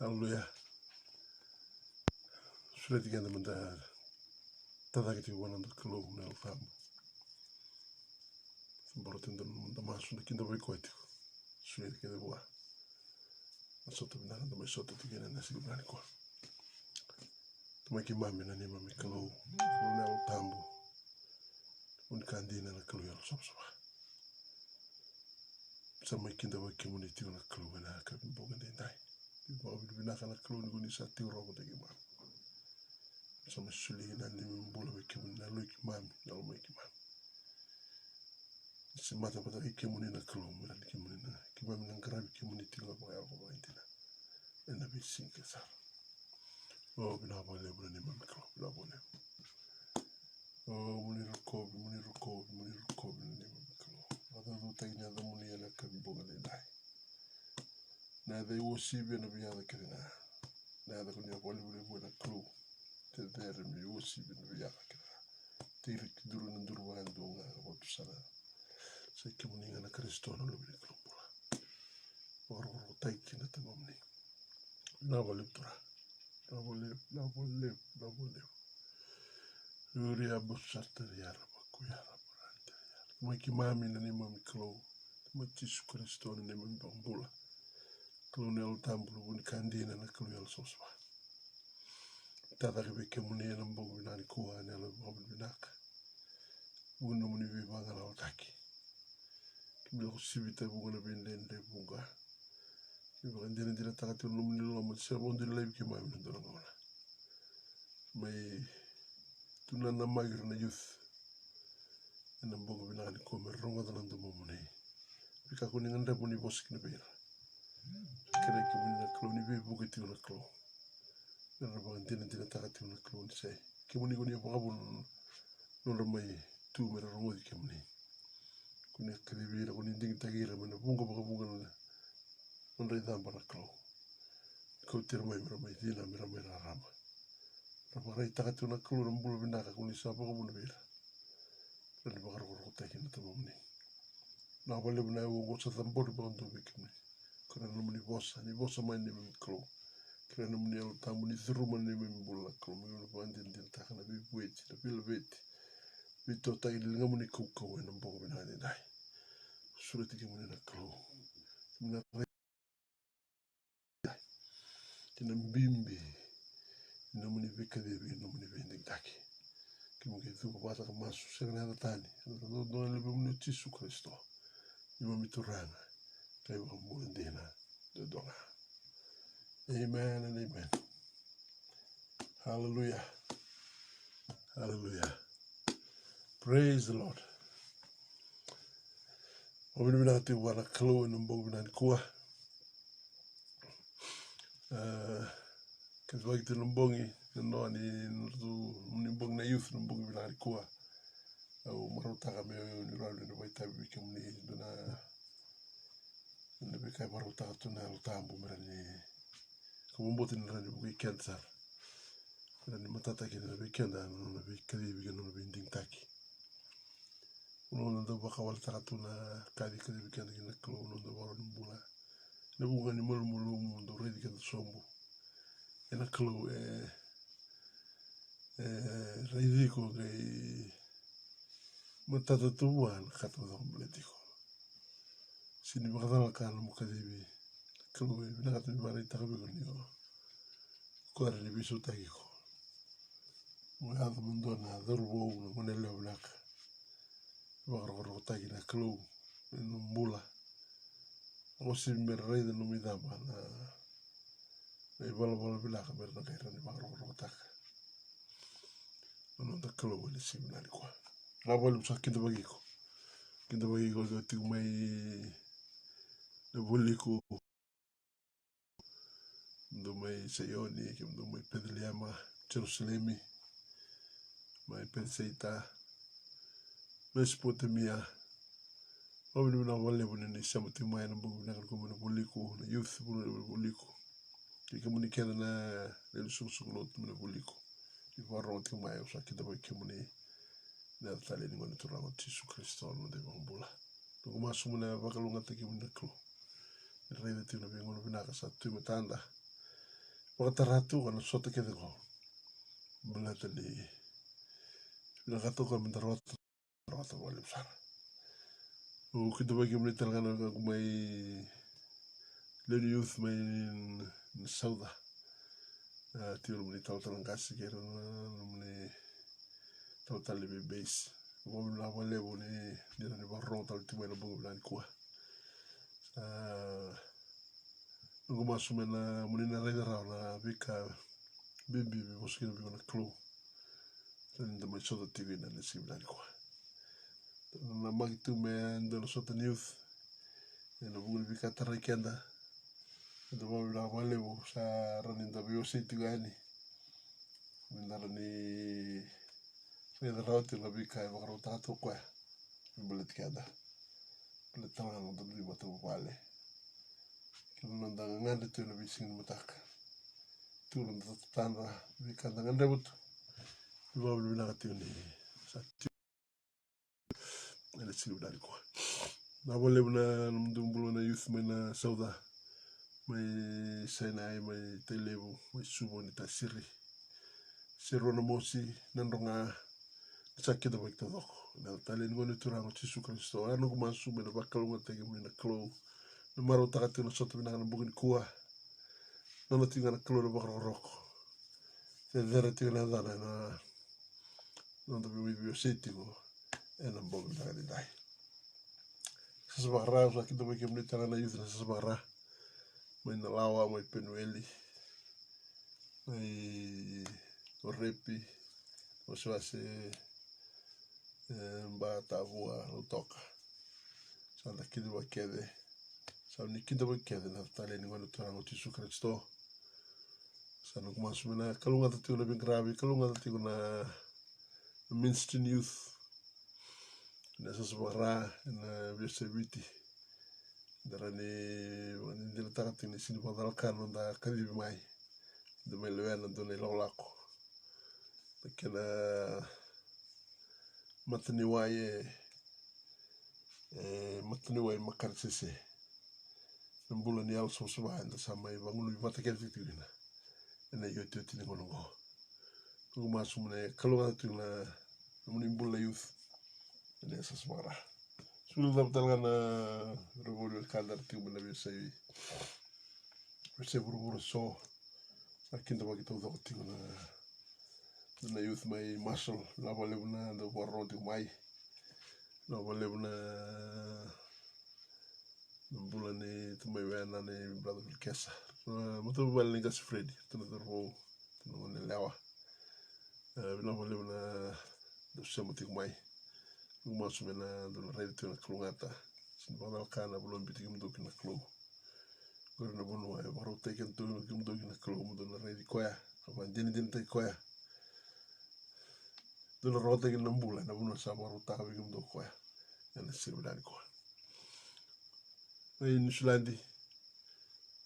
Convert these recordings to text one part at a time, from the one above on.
Hallelujah. Sure tiganda manda tadagati wananda kalo na alfamo. Borotendo manda masu na kinda boikoiti. Sure tiganda boa. Masoto binanda mai soto tigana na silbrani ko. Tumaki mami na nima mi kalo na altambo. Unikandina na kalo yalo sopsoba. Sama kinda boikimuni na kalo na kabimboga dendai. Binaka na kalo ni sa tiuro de gimana. Sama sulina ni mbula wikimuni na luiki mami na luma ikimami. Semata pada ikimuni na kalo mera ikimuni na kimami na ngarabi ikimuni tila kwa yalo kwa intina. Ena bisinke sar. Oh binabo lebu ni mami kalo binabo lebu. Oh muni rukobi ni mami kalo. Ada luta ini ada muni ala kabimboga de dai. Na ada iwosibi na biyada kirina. Na ada kunia wali na kalo. Te dere mi iwosibi na biyada kirina. Tiri kiduru na nduru wandu nga watu sana. Sa ikimuni na kristo na lubi kalombula. Waro taiki na tamamni. Lavo leptura. Lavo lep. Uri abu sartari yara baku yara burante yara. Kuma kimami na ni mami kalo. Kuma tisu kristo na ni mami bambula. Kalo ni altambulu wuni kandina na kalo yala soswa. Tada ribe kimuni na mbogu binani kuwa ni ala mbogu binaka. Wuna muni vibanga na otaki. Kimila kusibita bunga na bindende bunga. Kimila ndina takati lumuni loma. Sebondi lebi kimami na ndona ngona. May tunana magir na youth. Ena mbogu binani kuwa meronga dana ndomo mune. Pika kuni nganda muni boski na bera. Kere kimuni na klo ni bibu kiti na klo. Nara baga ndina takati na klo ni say. Kimuni kuni yapabu nora may tu mera rongo di kimuni. Kuni kiribira kuni ndingi tagira mana bunga baga bunga na nara idamba na klo. Kau tira may mera may dina mera may rarama. Rapa rai takati na klo na mbulu binaka kuni sapa ka muna bera. Rani baga roko taki na tamamni. Na wale muna ugo sa tambori baga ndobe kimuni. Kena namuni bosa, ni bosa may ni mimi klo. Kena namuni alutamu ni thiruma ni mimi bula klo. Mimi bandin taka na bibu weti, na bila weti. Vito taki linga muni kukau ena mbogo binani dai. Sura tiki muni na klo. Mina rai dai. Kena mbimbi. Ina muni vika debi, ina muni vending taki. Kima kitu kupata kamasu. Sega na tani. Dona lebe muni tisu kristo. Ima mituranga. Kaya wakamu ndina. Dodonga. Amen and amen. Hallelujah. Hallelujah. Praise the Lord. Wabini binati wana kalo na mbogu binani kuwa. Kizwagi tu mbongi. Nanoa ni mbongi na youth na mbogu binani kuwa. Marutaka meo ni raudu na waitabi wiki mni. Duna bikai marutaka tuna lutambu mirani. Kumumbote ni rani buki kensar. Mirani matata kini na bikenda. Nuna bikadi bika nuna binding taki. Uno ndo baka wal takatuna kadi bikenda kina klo. Uno ndo waro mbula. Nebunga ni mulu ndo redi kenda sombu. Ena klo raidiko kay matata tuwa kata wada kumbletiko. Sini bakadala kana mukadibi. Klo binakata bibara itakabi kuniyo. Kuara ni bisu takiko. Mwihada mundona dharubo na mwenelewa binaka. Bakaro taki na klo. Eno mbula. Osi merraida no midamba na ibala bilaka merna kaira ni bakaro taka. Ano da klo wali simnani kwa. Rabali msa kinda bagiko. Kinda bagiko ga tigmay na buliko. Ndo may Sayoni, ndo may Pedliama, Jerusalemi, may Penseita, Mesopotamia. Wabini na wale ni samati maya na mbugu na kumuna buliko na youth buliko. Kika muni kena na susulot muna buliko. Iwaro ti maya usa kita bagi muni na tali ni ngoni turang Yesu Kristo no de bambula. Nung masu muna bakalunga taki muna klo. Rede ti na bingono binaka sa tu matanda. Wakataratu kana sota kete ko. Belata ni nakato ka mendarwata rata wale sana. O kita bagi menit talaga na may lady youth may sauda. Tiyo muni tau talang kasi kero muni tau tali be base. Wala na wale muni nila ni barong tali timay na bungo bilan kuha. Nung masume na muni na rega raw na bika bibi moskino bi na clue. Tanda may soda TV na nisi bilan kuha. Na magitu me ando sota youth. Na bungo bika taray kenda. Ito ba bila wale mo sa ranin WC tigani. Mindara ni rega raw tila bika bakaro tato kwa. Bibalit kenda. Bibalit tangan ng dali mata wale. Kailan dangan dito na bising matak. Tulong na tatanda bika dangan debut. Iba bila nakatiyo ni sa tiyo. Ano sinubdali ko. Nawale mo na namdumbulo na youth may na sauda. May senay, may televo, may sumo ni tasiri. Siro na mosi nandonga sakit na magtadok. Natalin ko nito rango si Jesu Kristo. Ano kumasume na bakalungan tayo mo na klow. Numaro takati na soto binang bugin kuha. Nono tinga na klow na bakarorok. Tedera tinga na dana na nono bibio city mo. Enang bugin na kanilay. Sasabara sa kita may kimunita na youth na sasabara. May nalawa, may penueli. May orepi. Maswase bata vua utoka. Sana kita bakede. Sa ni kita bakede na tali ni ngano turang o Jesu Kristo. Sana kumasumi na kalunga tatigo na bingrabe, kalunga tatigo na mainstream youth. Na sasabara na biosebiti. Darani nindira takati ni sini padalkan nda kadibi mai. Da may lewen nando na ilolako. Kena mataniwaye makar sese. Nambulan ni also subahan da samay bangulu matakel titigina. Ena yote tini konongo. Kung masumune kalunga tatigo na namunimbula youth. Ena sasabara. Sudah talaga na revolver kadar tiyo malabi sa iyo. Kasi buru-buru so. Akin na bakit ako tiyo na youth may muscle. Nabalib na daw parang tiyo may. Nabalib na bulan ni tumay wena ni Brother Vilkesa. Matubal ni kasi Freddy. Tinaturo. Tinungan nilawa. Nabalib na daw siya matiyo may. Masuk na doon ready to na klungata. Sinbala kana belum bitigim doki na klu. Guru na bunu ay baru taken to gim doki na klu mo doon ready koya. Kapan din tay koya. Doon rota gin nambula na bunu sa baru ta gim do koya. Yan sirbilan ko. Ay Nuslandi.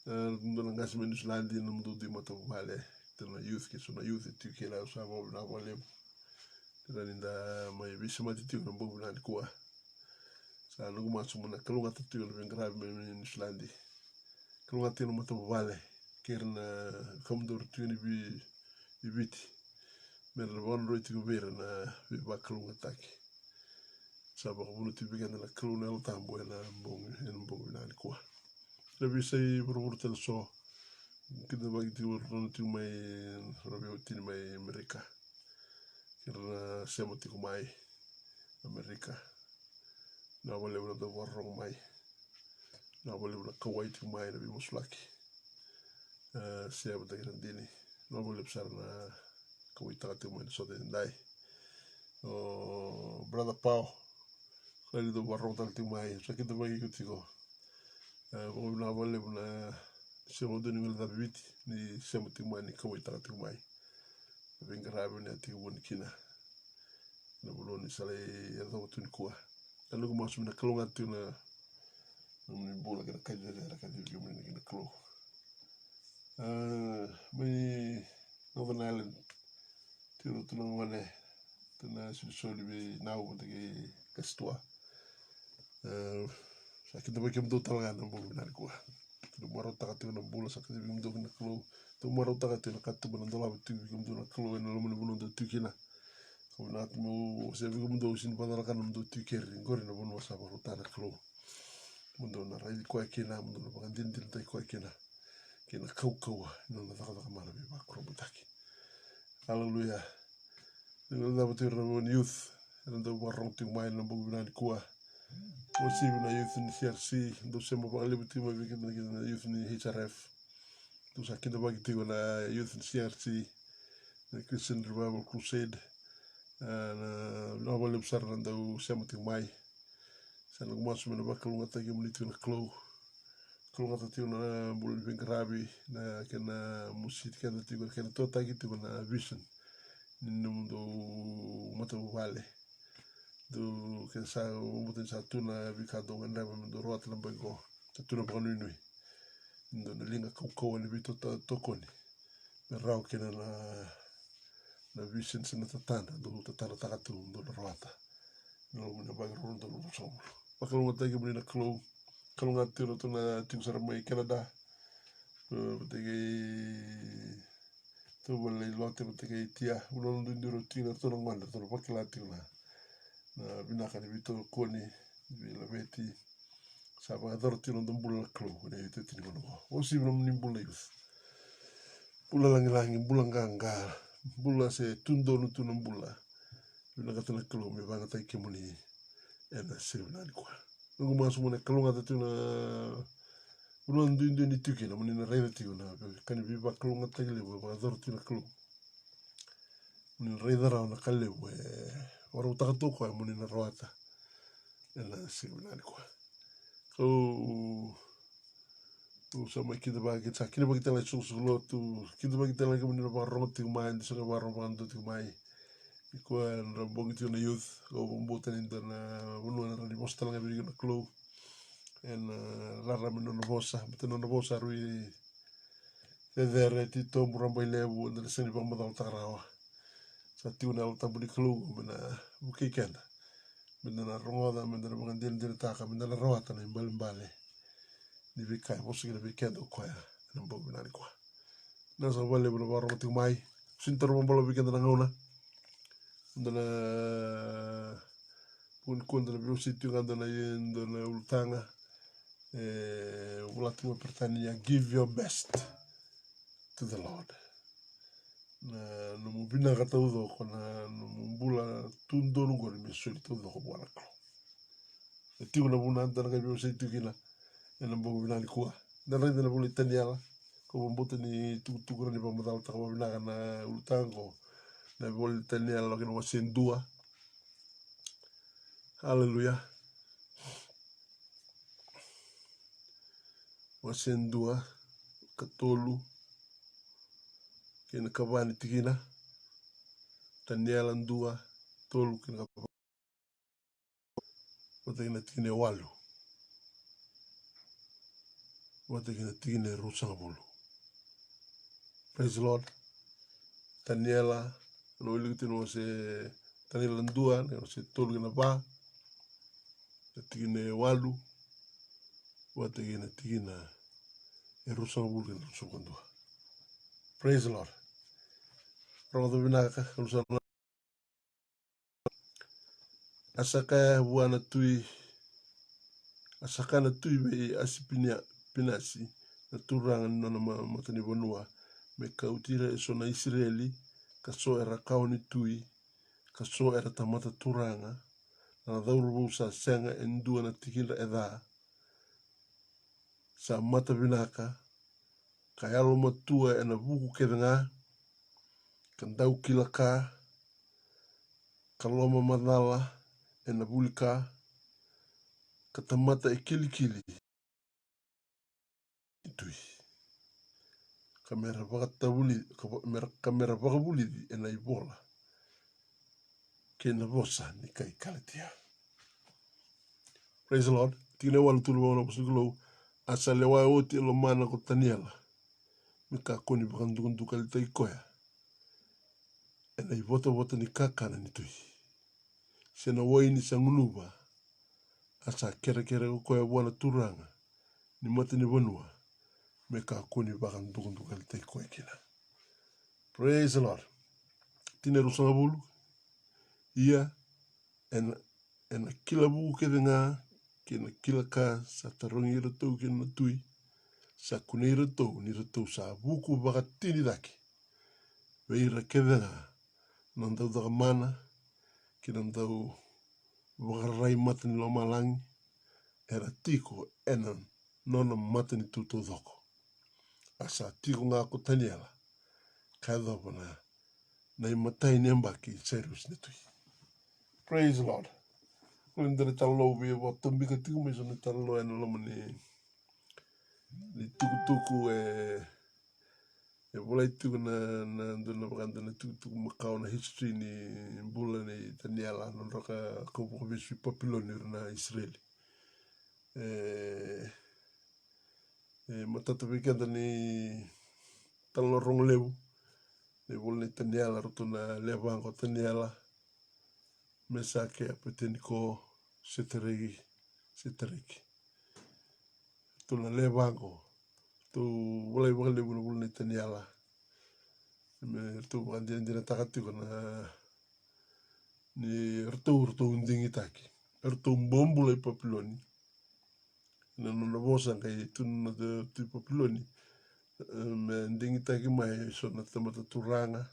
Doon ngas men Nuslandi num do di mata vale. Tena youth ke sona youth tu ke la sa mo na vale. Tena may bisa matitiyo ng bubulan kuha. Sa nung masuk na kalunga tatiyo na grabe may Nuslandi. Kalunga tiyo na matababale. Kaya na kamdor tiyo ni bibiti. Meron na wano tiyo bera na biba kalunga taki. Sa baka muna tiyo bigyan na kalunga na tambo na bubulan kuha. Sabi sa'y buru-buru tala so. Kita bagi tiyo tiyo may rabio tiyo may Amerika. Kira siya mati kumai Amerika. Na wale wala da warong mai. Na wale wala kawai ti mai na bimos laki. Siya mati kira dini. Na wale besar na kawai takati mai na sote ndai. Brother Pau. Kali da warong takati mai. Sa kita bagi kutiko. Na wale wala siya mati wala da bibiti. Ni siya mati mai ni kawai takati mai. Bingarabe ni ati won kina na buloni sale yado tun kuah kalau ko masuk na kalunga tu na ni bola kena kaja na kaja gimana kena kalo may Northern Ireland tu tunang wane tuna susuli be nau tagi kastua sakit ba kim do talaga na bola na kuah tu maro takati na bola sakit bim do na kalo to mara utaka te na katu bana dola tu kum do na klo na lo mo do tu kina ko na mo se vi kum do sin bana kan do tu ker ngor na bono sa ba utana klo mo do na rai ko kina mo do ba din din tai ko kina kau no na taka mara be ba kro butaki haleluya no na ba tu youth na do ba rong tu mai na bu na kuwa o si na youth ni CRC do se mo ba le buti mo vi na youth ni HRF do sa kinda ba kiti na youth ni CRC na Christian Revival Crusade na ba le besar na do se mo tu mai sa na mas mo na ba kalunga ta gem ni tu na klo kalunga ta tu na bul bengrabi na kena musit kena tu kena to ta kiti na vision ni mundo mata vale do ke sa muten sa tuna vikado nganda do roat na bango tuna banu nui ndo na linga ko ni bito tokoni me rau kena na vision sina tatana do tatana takatu do roata no na bagro do no so pakalo tagi muna klo kalunga tiro tuna tingsara mai Canada tegi to wala lote tegi tia uno ndiro tina tona ngwana tona pakala tina na binaka ni bito koni bila beti saba ador tino dombula klo ne ite tini kono o si no nimbula yus bula langi bula nganga bula se tundo no tuno bula binaka tana klo me banga tai kemuni ena sirna ni kwa nungu masu mona kalunga tatuna uno ndu ni tuki na moni na reira tiko na kani biba kalunga tagile ba ador tino klo ni reira ra na kale we ora utaka ko moni na roata ena sirna ni kwa o sama kita ba kita kini ba kita la sulo tu kita ba kita la kemuni ba roti mai ndi sa ba romando tu mai ko na bongi tu na youth o bombo tan na uno na ni mostra nga bi na klo en la rameno no bosa beteno no bosa rui de tito murambo levu na seni ba mo ta rawa sa tu na ta budi klo na bukikenda na rongoda na ngandil ta ka na rawa ta na mbale ni vikai bosi na vikendo kwa na mbogu na kwa na sa vale bro ba roti mai sintor mbolo vikendo na ngona ndana kun na bio situ nganda na yendo na ultanga ulatu pertania give your best to the Lord na no mubina kata udo kona no mbula tundo ngor mi solito do ko bwana ko tigo na buna ndana ka bio situ kila na mbogu na kwa na rende na buli taniala ko bombote ni tukura ni pamodal ta ko na na ultango na buli taniala ko no sendua haleluya wasendua katolu kena kabani tikina taniala ndua tolu kena watakina tikine walu watakina tikine rusangabulu. Praise the Lord. Taniela no ilutin se taniela ndua no se tolu kena ba tikine walu watakina tikina rusangabulu kena rusangabulu. Praise the Lord. Rodo binaka rusangabulu asaka buana tui asaka na tui be asipinia pinasi na turanga nona matani bonua me kautira e sona Israeli ka so era kaoni tui ka so era tamata turanga na dauru sa senga endua na tikila edha sa mata binaka ka yalo matua e na buku kedanga ka dau kilaka ka loma madala e na bulika ka tamata e kilikili tui kamera vakabuli e na ibola ke na vosa ni kai kalatia. Praise the Lord. Tine walu tulu wana pasigulo asa lewa oti lo mana ko taniela mika koni bakandukundu kalita ikoya e na ivota ni kakana ni tui sena waini sanguluba asa kere ko koya wana turanga ni mata ni vanua mika koni bakandukundu kalita ikoya kina Praise the Lord. Tineru sanga bulu. Ia en kila buku ke denga kena kila ka sa tarongi ratou kena tui sa kunei ratou ni ratou sa buku baka tini daki. Veira ke denga nandau daga mana kena ndau wakarai mata ni loma langi era tiko enan nona mata ni tuto doko. Asa tiko ngā ko taniela kai dopana na imatai ni ambaki serus ni tui. Praise the Lord. Nandere talo vi wa tombika tiku me sona talo ena loma ni tuku volai tuku na ndona wakanda na tuku makau na history ni bula ni taniela non raka kaupo visu papiloni na Israeli. Matata vikenda ni talo rong lewu ni bula ni taniela roto na levango taniela mesake apeteniko seteregi tu na levango tu volai wakalewu na bula ni taniela me tu wakandina takatiko na ni rto ndingi taki rto mbombu lai papiloni na nona vosa kai tuna tu papiloni me ndingi taki mai so na tamata turanga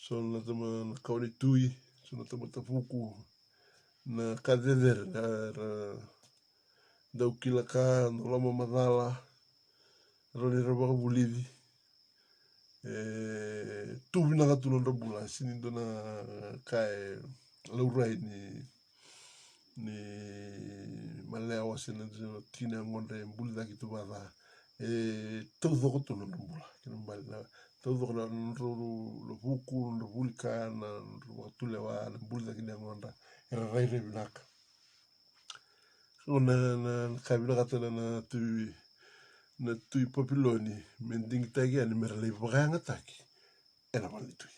so na tama kauni tui so na tamata fuku na kadeder na dau kilaka no lama madala roni rabaka bulidi tu vinaka tunan rabula sini dona kai laurai ni malea wasina tina ngonde mbulida ki tu bada tau doko tunan rabula kina mbali na tau doko na lo buku lo bulika na wakatule wa mbulida ki ngonda era raire vinaka na kai vinaka tana na tui papiloni mending tagi ani mera lei wakanga taki era mali tui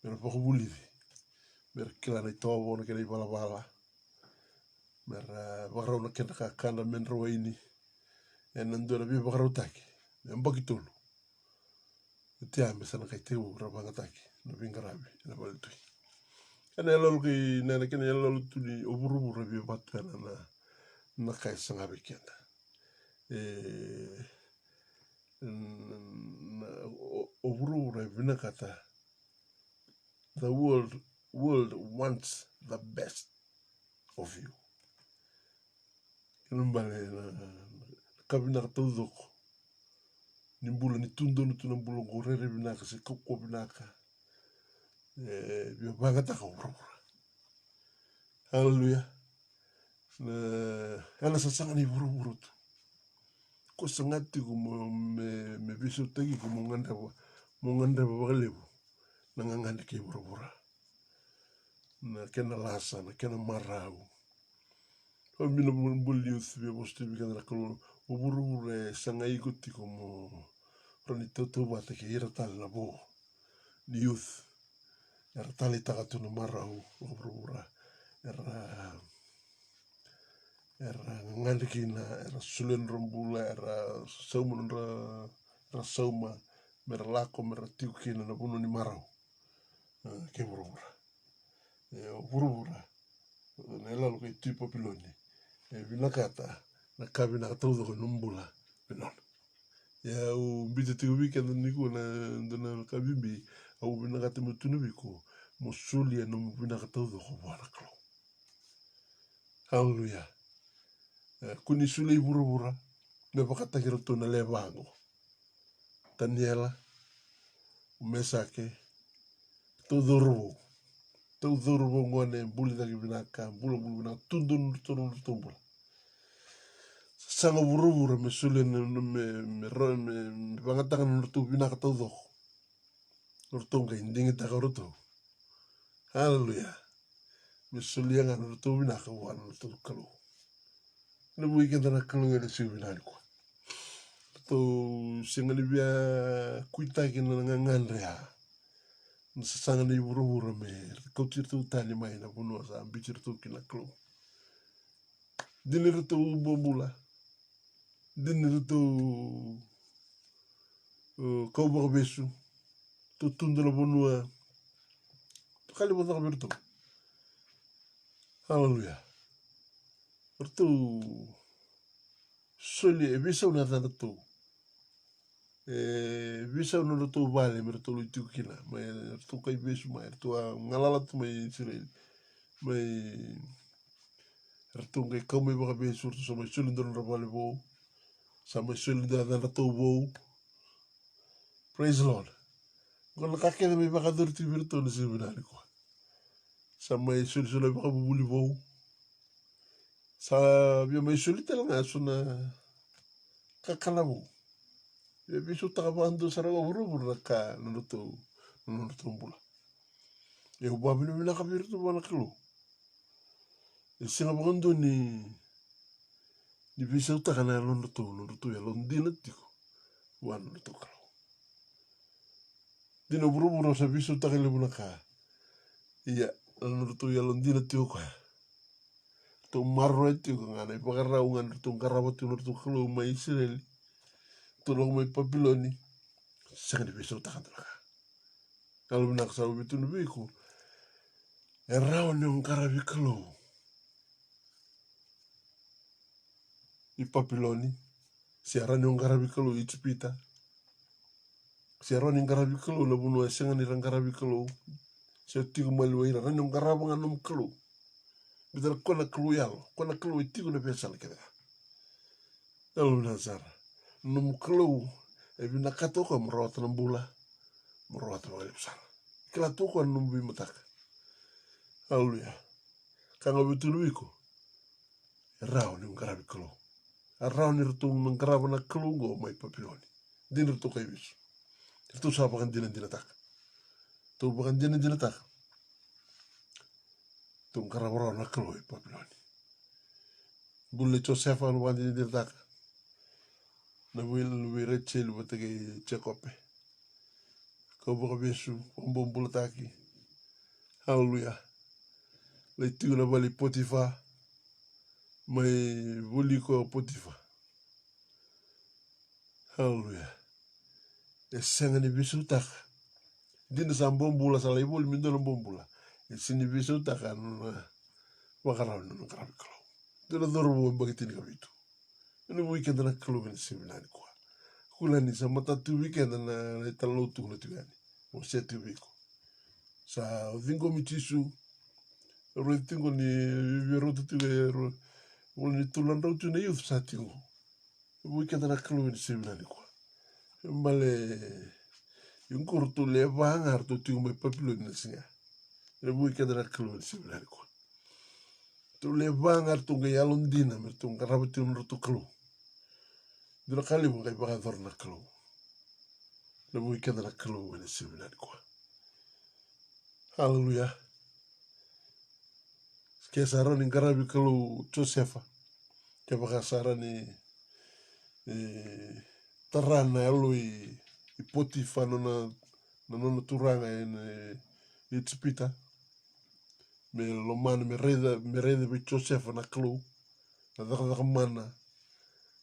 mera pakubulidi mera kila na tovo na kena vala mera wakarau na kena kakana menra waini nandura vi wakarau taki mbaki tulu tia mesana kai teu rabanga taki na vingarabi era mali tui kena lolo ki nena kena lolo tuli oburu rabi batana na kai sanga vikenda oburu rabi nakata the world wants the best of you. Mbale na kabina tau doko. Nimbula ni tundo ni tunambula ngorere binaka se koko binaka. Bia bangata ka ura. Hallelujah. Ana sasanga ni buru tu. Ko sangati ko me biso tagi ko mo nganda bakalebu. Nanganganda ke buru. Na kena lasa na kena marau. Mina bul youth be posti bi kana ko uburu sanga iguti como roni toto bata ke ira tal na bo ni youth era tal ita tu no marau uburu era ngandikina era sulen rombula era saumun ra sauma mera lako mera tiukina na bunu ni marau ke uburu nela lo ke tu popiloni vinakata na kabina tau doko numbula pinon ya u bite tigo weekend niku na kabimbi au vinakata mutunu biku musuli no vinakata doko wala klo hallelujah kuni suli buru me bakata kiroto na levango taniela mesake tau duru ngone buli dagi vinaka bulu na tundun tumbula sanga buru me sulen me bangatanga nurtu binaka tau doko nurtu ngai ndingi taka rutu hallelujah me sulianga nurtu binaka wana nurtu kalu na weekend na kalu ngene si binani kwa to singani bia kuita kina ngangandrea sanga ni buru me kautir tu tani mai na bunu sa ambicir tu kina kalu dinir tu bombula dinir tu kau besu tundo la bonua kali bonta berto haleluya berto soli e bisa una tanto bisa una to vale berto lu tukina mai to kai besu mai to ngalala to mai Israel mai berto kai kome ba besu to so mai soli don vale bo sama soli da to bo. Praise the Lord. Kalau kakek na may makadurti berto na si binali ko. Sa may suli-suli makabubuli bo. Sa may sulit lang aso na kakala mo. Biso takapando sa rawa hurubur na ka nanuto bula. Ubabi na minakabirto ba nakalo. Singa bakando ni biso takana nanuto ya londinatiko. Wan nanuto kalo. Dino buru-buru sa biso takile mo na ka. Iya, nanuto ya londinatiko ka. To marro itu ngana ipakara ungan to karabat to kalo mai Israel to lo mai Babiloni sangat biso takan ka kalau nak sa bitu nubiku erao ni karabi kalo I Babiloni siara ni karabi kalo I Cipita siara ni karabi kalo na bunu sangat ni karabi kalo setigo malwai na ni karabangan nom kalo Bitar kona kelu itigo na pesal keda. Lalu nazar, num kelu, ebi nakato ka merawat nambula, merawat wali besar. Kela tu kan numbi matak. Lalu ya, kanga betul wiko, rau ni ngarabi kelu. Rau ni rutung mengkarabi na kelu go mai Babiloni. Dinir tu kai bisu. Itu sa bakan dinan tak. Tu bakan dinan tak. Tu ngarabi na kelu I Babiloni. Bulle Joseph anu wandi dirtak na wil Rachel batake Jacob ko boko besu ombom bulataki haleluya leitu na bali Potifa mai buli ko Potifa haleluya esengani bisu tak din sa bombula sa leibol mindolo bombula esini bisu tak anu wakaraw no karabi ko Dela dorbo bagitini kabitu. Ini weekend na kalo ni seminari kwa. Kula ni sa matatu weekend na talo tu na tuani. O seti wiko. Sa vingo mitisu. Ro tingo ni vero tu ro. O ni tulan ro tu na youth sa tingo. Weekend na kalo ni seminari kwa. Mbale yung kurto le bangar tu tingo me papilo ni singa. Ini weekend na kalo ni seminari kwa. Tu le bangar tu ngai alondina mer tu ngarabati un tu kalo. Dura kali mo kay baka dor na kalo. Na mo ikada na kalo ni seminari kwa. Haleluya. Kaya sara ni ngarabi kalo Josefa. Kaya baka sara ni tarana alo I Potifa na nono turanga I Cipita. Me lomana me reda be Josefa na kalo. Na daka mana.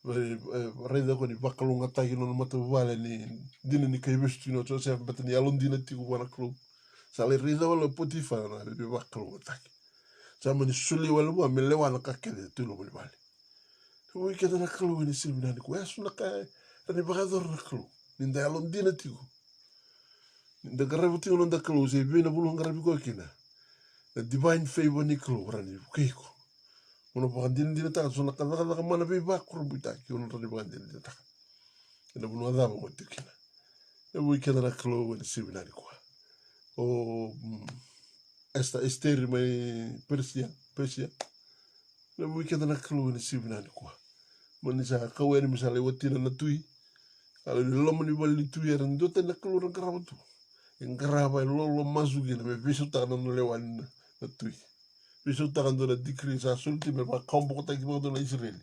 Reda ko ni bakalunga tagi no mata vale ni dina ni kay bestu no Joseph batani alon dina tiku wana klo sale reda wala Potifa na be bakalunga tagi sama ni suli wala mo me lewana kakele tulo mo vale to wi keda na klo ni silbina ni ko asu na ka ni bagador na klo ni da alon dina tiku ni da garabu tiku no da klo se bina bulu ngarabi ko kina the divine favor ni klo rani keiko Ono bakan dina taka so nakadaka mana be bakro butaki ono tani bakan dina taka. Ina bunu adama mo tikina. E weekend na klo ni seminari kwa. O Esther mai Persia. E weekend na klo ni seminari kwa. Mani sa kaweni misale watina na tui. Ala ni lomo ni bali tui era ndote na klo na karabatu. Ngaraba lolo masugi na me bisu taka na lewan na tui. Bisu takan dona dikri sa sulti me ba kombo ta kibo dona Israel.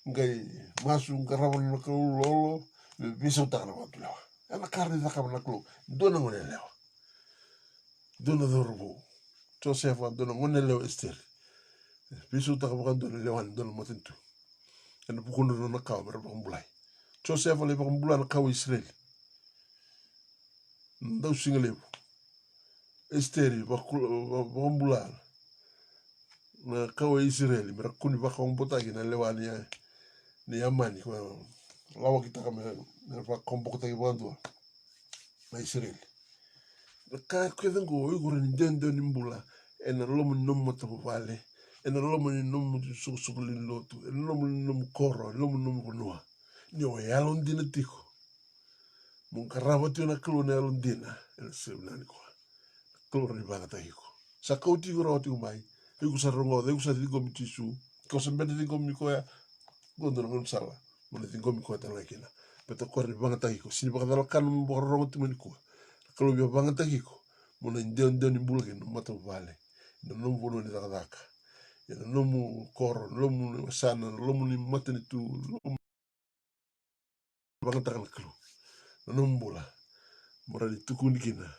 Ngai masu ngarawan na kalo lolo me bisu takan na lewa. Ana karne ta kabana klo dona ngone lewa. Dona dorbo. Joseph dona ngone lewa Esther. Bisu takan ba dona lewa dona matentu. Ana bukondo na kawa mer ba mbulai. Joseph le ba mbulai na kawa Israel. Ndau singalevu. Esteri bakumbulal. Na kawa Israeli merakuni baka umbotagi na lewani ya ni amani kwa lawa kita kama na bakombokotagi bandua na Israeli. Ka kwedengo igura ni dendo ni mbula ena lomu ni nomu matapuvale ena lomu ni nomu sukusukuli lotu ena lomu ni nomu koro lomu ni nomu kunua ni o yalon dina tiko mungkaraba tio na klo na yalon dina ena sebulani kwa klo ni bagata hiko sakauti gura oti umai iku sarongo de usa dingo mitisu ko sembete dingo mikoya gondo ngon sala mona dingo mikoya tan lakina beto korri bagata hiko sini bagata kan mbororo timaniku kalau biar banget lagi ko mona ndon ni mbulge no mata vale no no bono ni daka ya no mu koro no mu sana no mu ni mata ni tu banget kan klo no mbula mora ni tukuni kina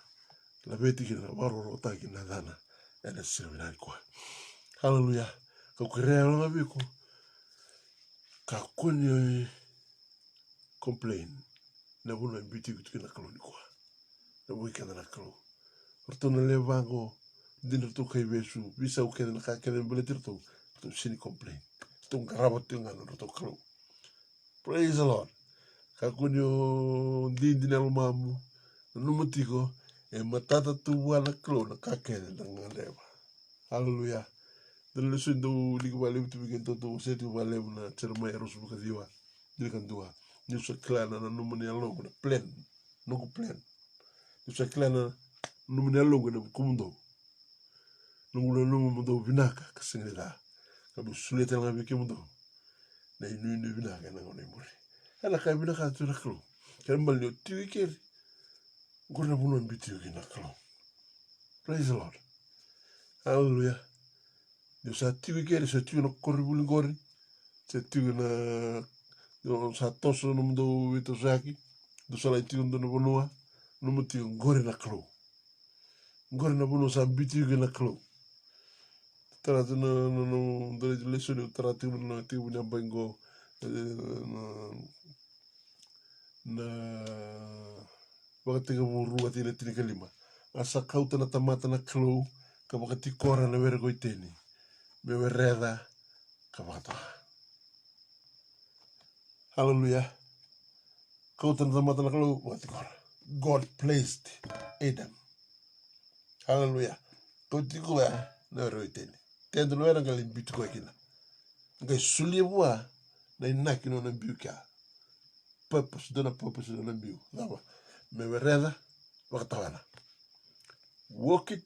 la beti kina waro rota kina dana ena sirvina kwa haleluya ka kurea lo ngabiko ka kunyo complain na bono biti kina klo ni kwa na wikenda na klo Ortona levango dinner to kai besu bisa u kena ka kena beletir to sini complain to ngarabo tinga no to klo praise the lord ka kunyo dinel mamu no mutiko e matata tu wana klo na ka kena na leva haleluya dele sundo ligo vale tu bigen to se tu vale na terma eros buka diwa dikan dua ni so klana na no mani alongo na plan no ko plan ni so klana no mani alongo na kumundo no mundo vinaka kasingela kabu suleta nga bike mundo na inu vinaka na ngone muri ala ka vinaka tu naklo kambal yo tiwiker gurna bunon bitiu naklo praise the lord hallelujah yo sa tiwiker sa tiu no koribul ngori sa tiu na yo sa toso no mundo vito zaki do sala tiu no bonua no mutiu ngori naklo ngori na bono sa bitiu naklo Trata no lezione trata una tiu na bango na wakati ka burua tine tine kalima asa kauta na tamata na klo ka wakati kora na vergo iteni me vereda ka wakata hallelujah kauta na tamata na klo wakati kora God placed Adam hallelujah kauti kua na vergo iteni tendo no era ngalim bitu kwa kina ngai sulia bua na inaki no na biuka purpose na biu dawa me vereda wakatawana work it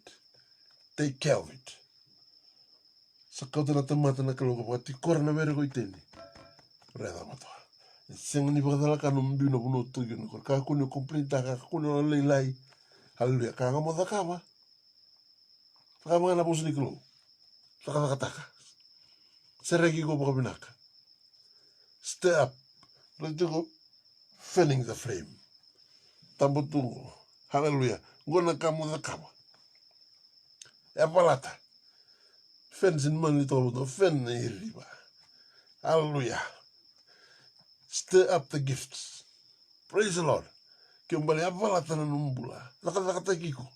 take care of it sa kauta na tamata na kalo wakati kora na vergo iteni reda matoa seng ni wakatala kanu mbiu na puno tuyo na kora kakuni komplinta kakuni na leilai hallelujah kanga modakama kama na pusi ni kalo Taka. Seregi go binaka. Stir up. Let's go. Fanning the flame. Tambutungo. Hallelujah. Ngona kamu na kama. Epalata. Fens in man lito. Fen na iriba. Hallelujah. Stir up the gifts. Praise the Lord. Kimbali epalata na numbula. Nakata kiko.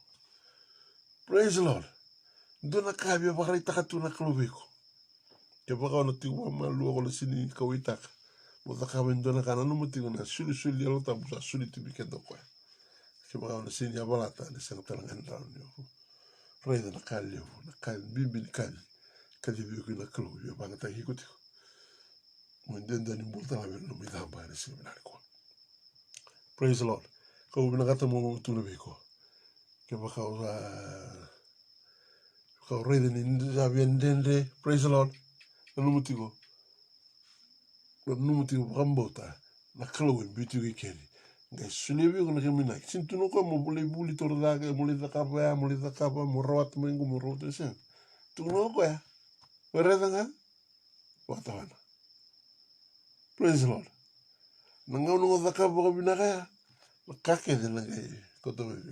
Praise the Lord. Dona kabia bakari takatu na kalubiko. Ke baka ona tiwa malu ko sini kawitaka. Mo takawin dona kana no mutingo na suli alo tabusa suli tibikendo kwa. Ke baka ona sini abalata ni sanga talangan ran yo. Reda na kalio na kal bimbi ni kal. Kali biyo na kalo yo baka ta hikuti. Mo ndenda ni multa la no mi damba ni sini na kwa. Praise the Lord. Ko binakata mo tuna biko. Ke baka oza Kau reda ni ndende. Praise the Lord. Numutigo rambota na kalawin bitu keri ngai sulebi ko na kemina sintuno ko mo buli tordaga mo le zakapa mo rawat mengu mo rawat sen tuno ko ya wereda watawana praise the Lord na ngau no zakapa ko binaka kake de na ngai ko to bi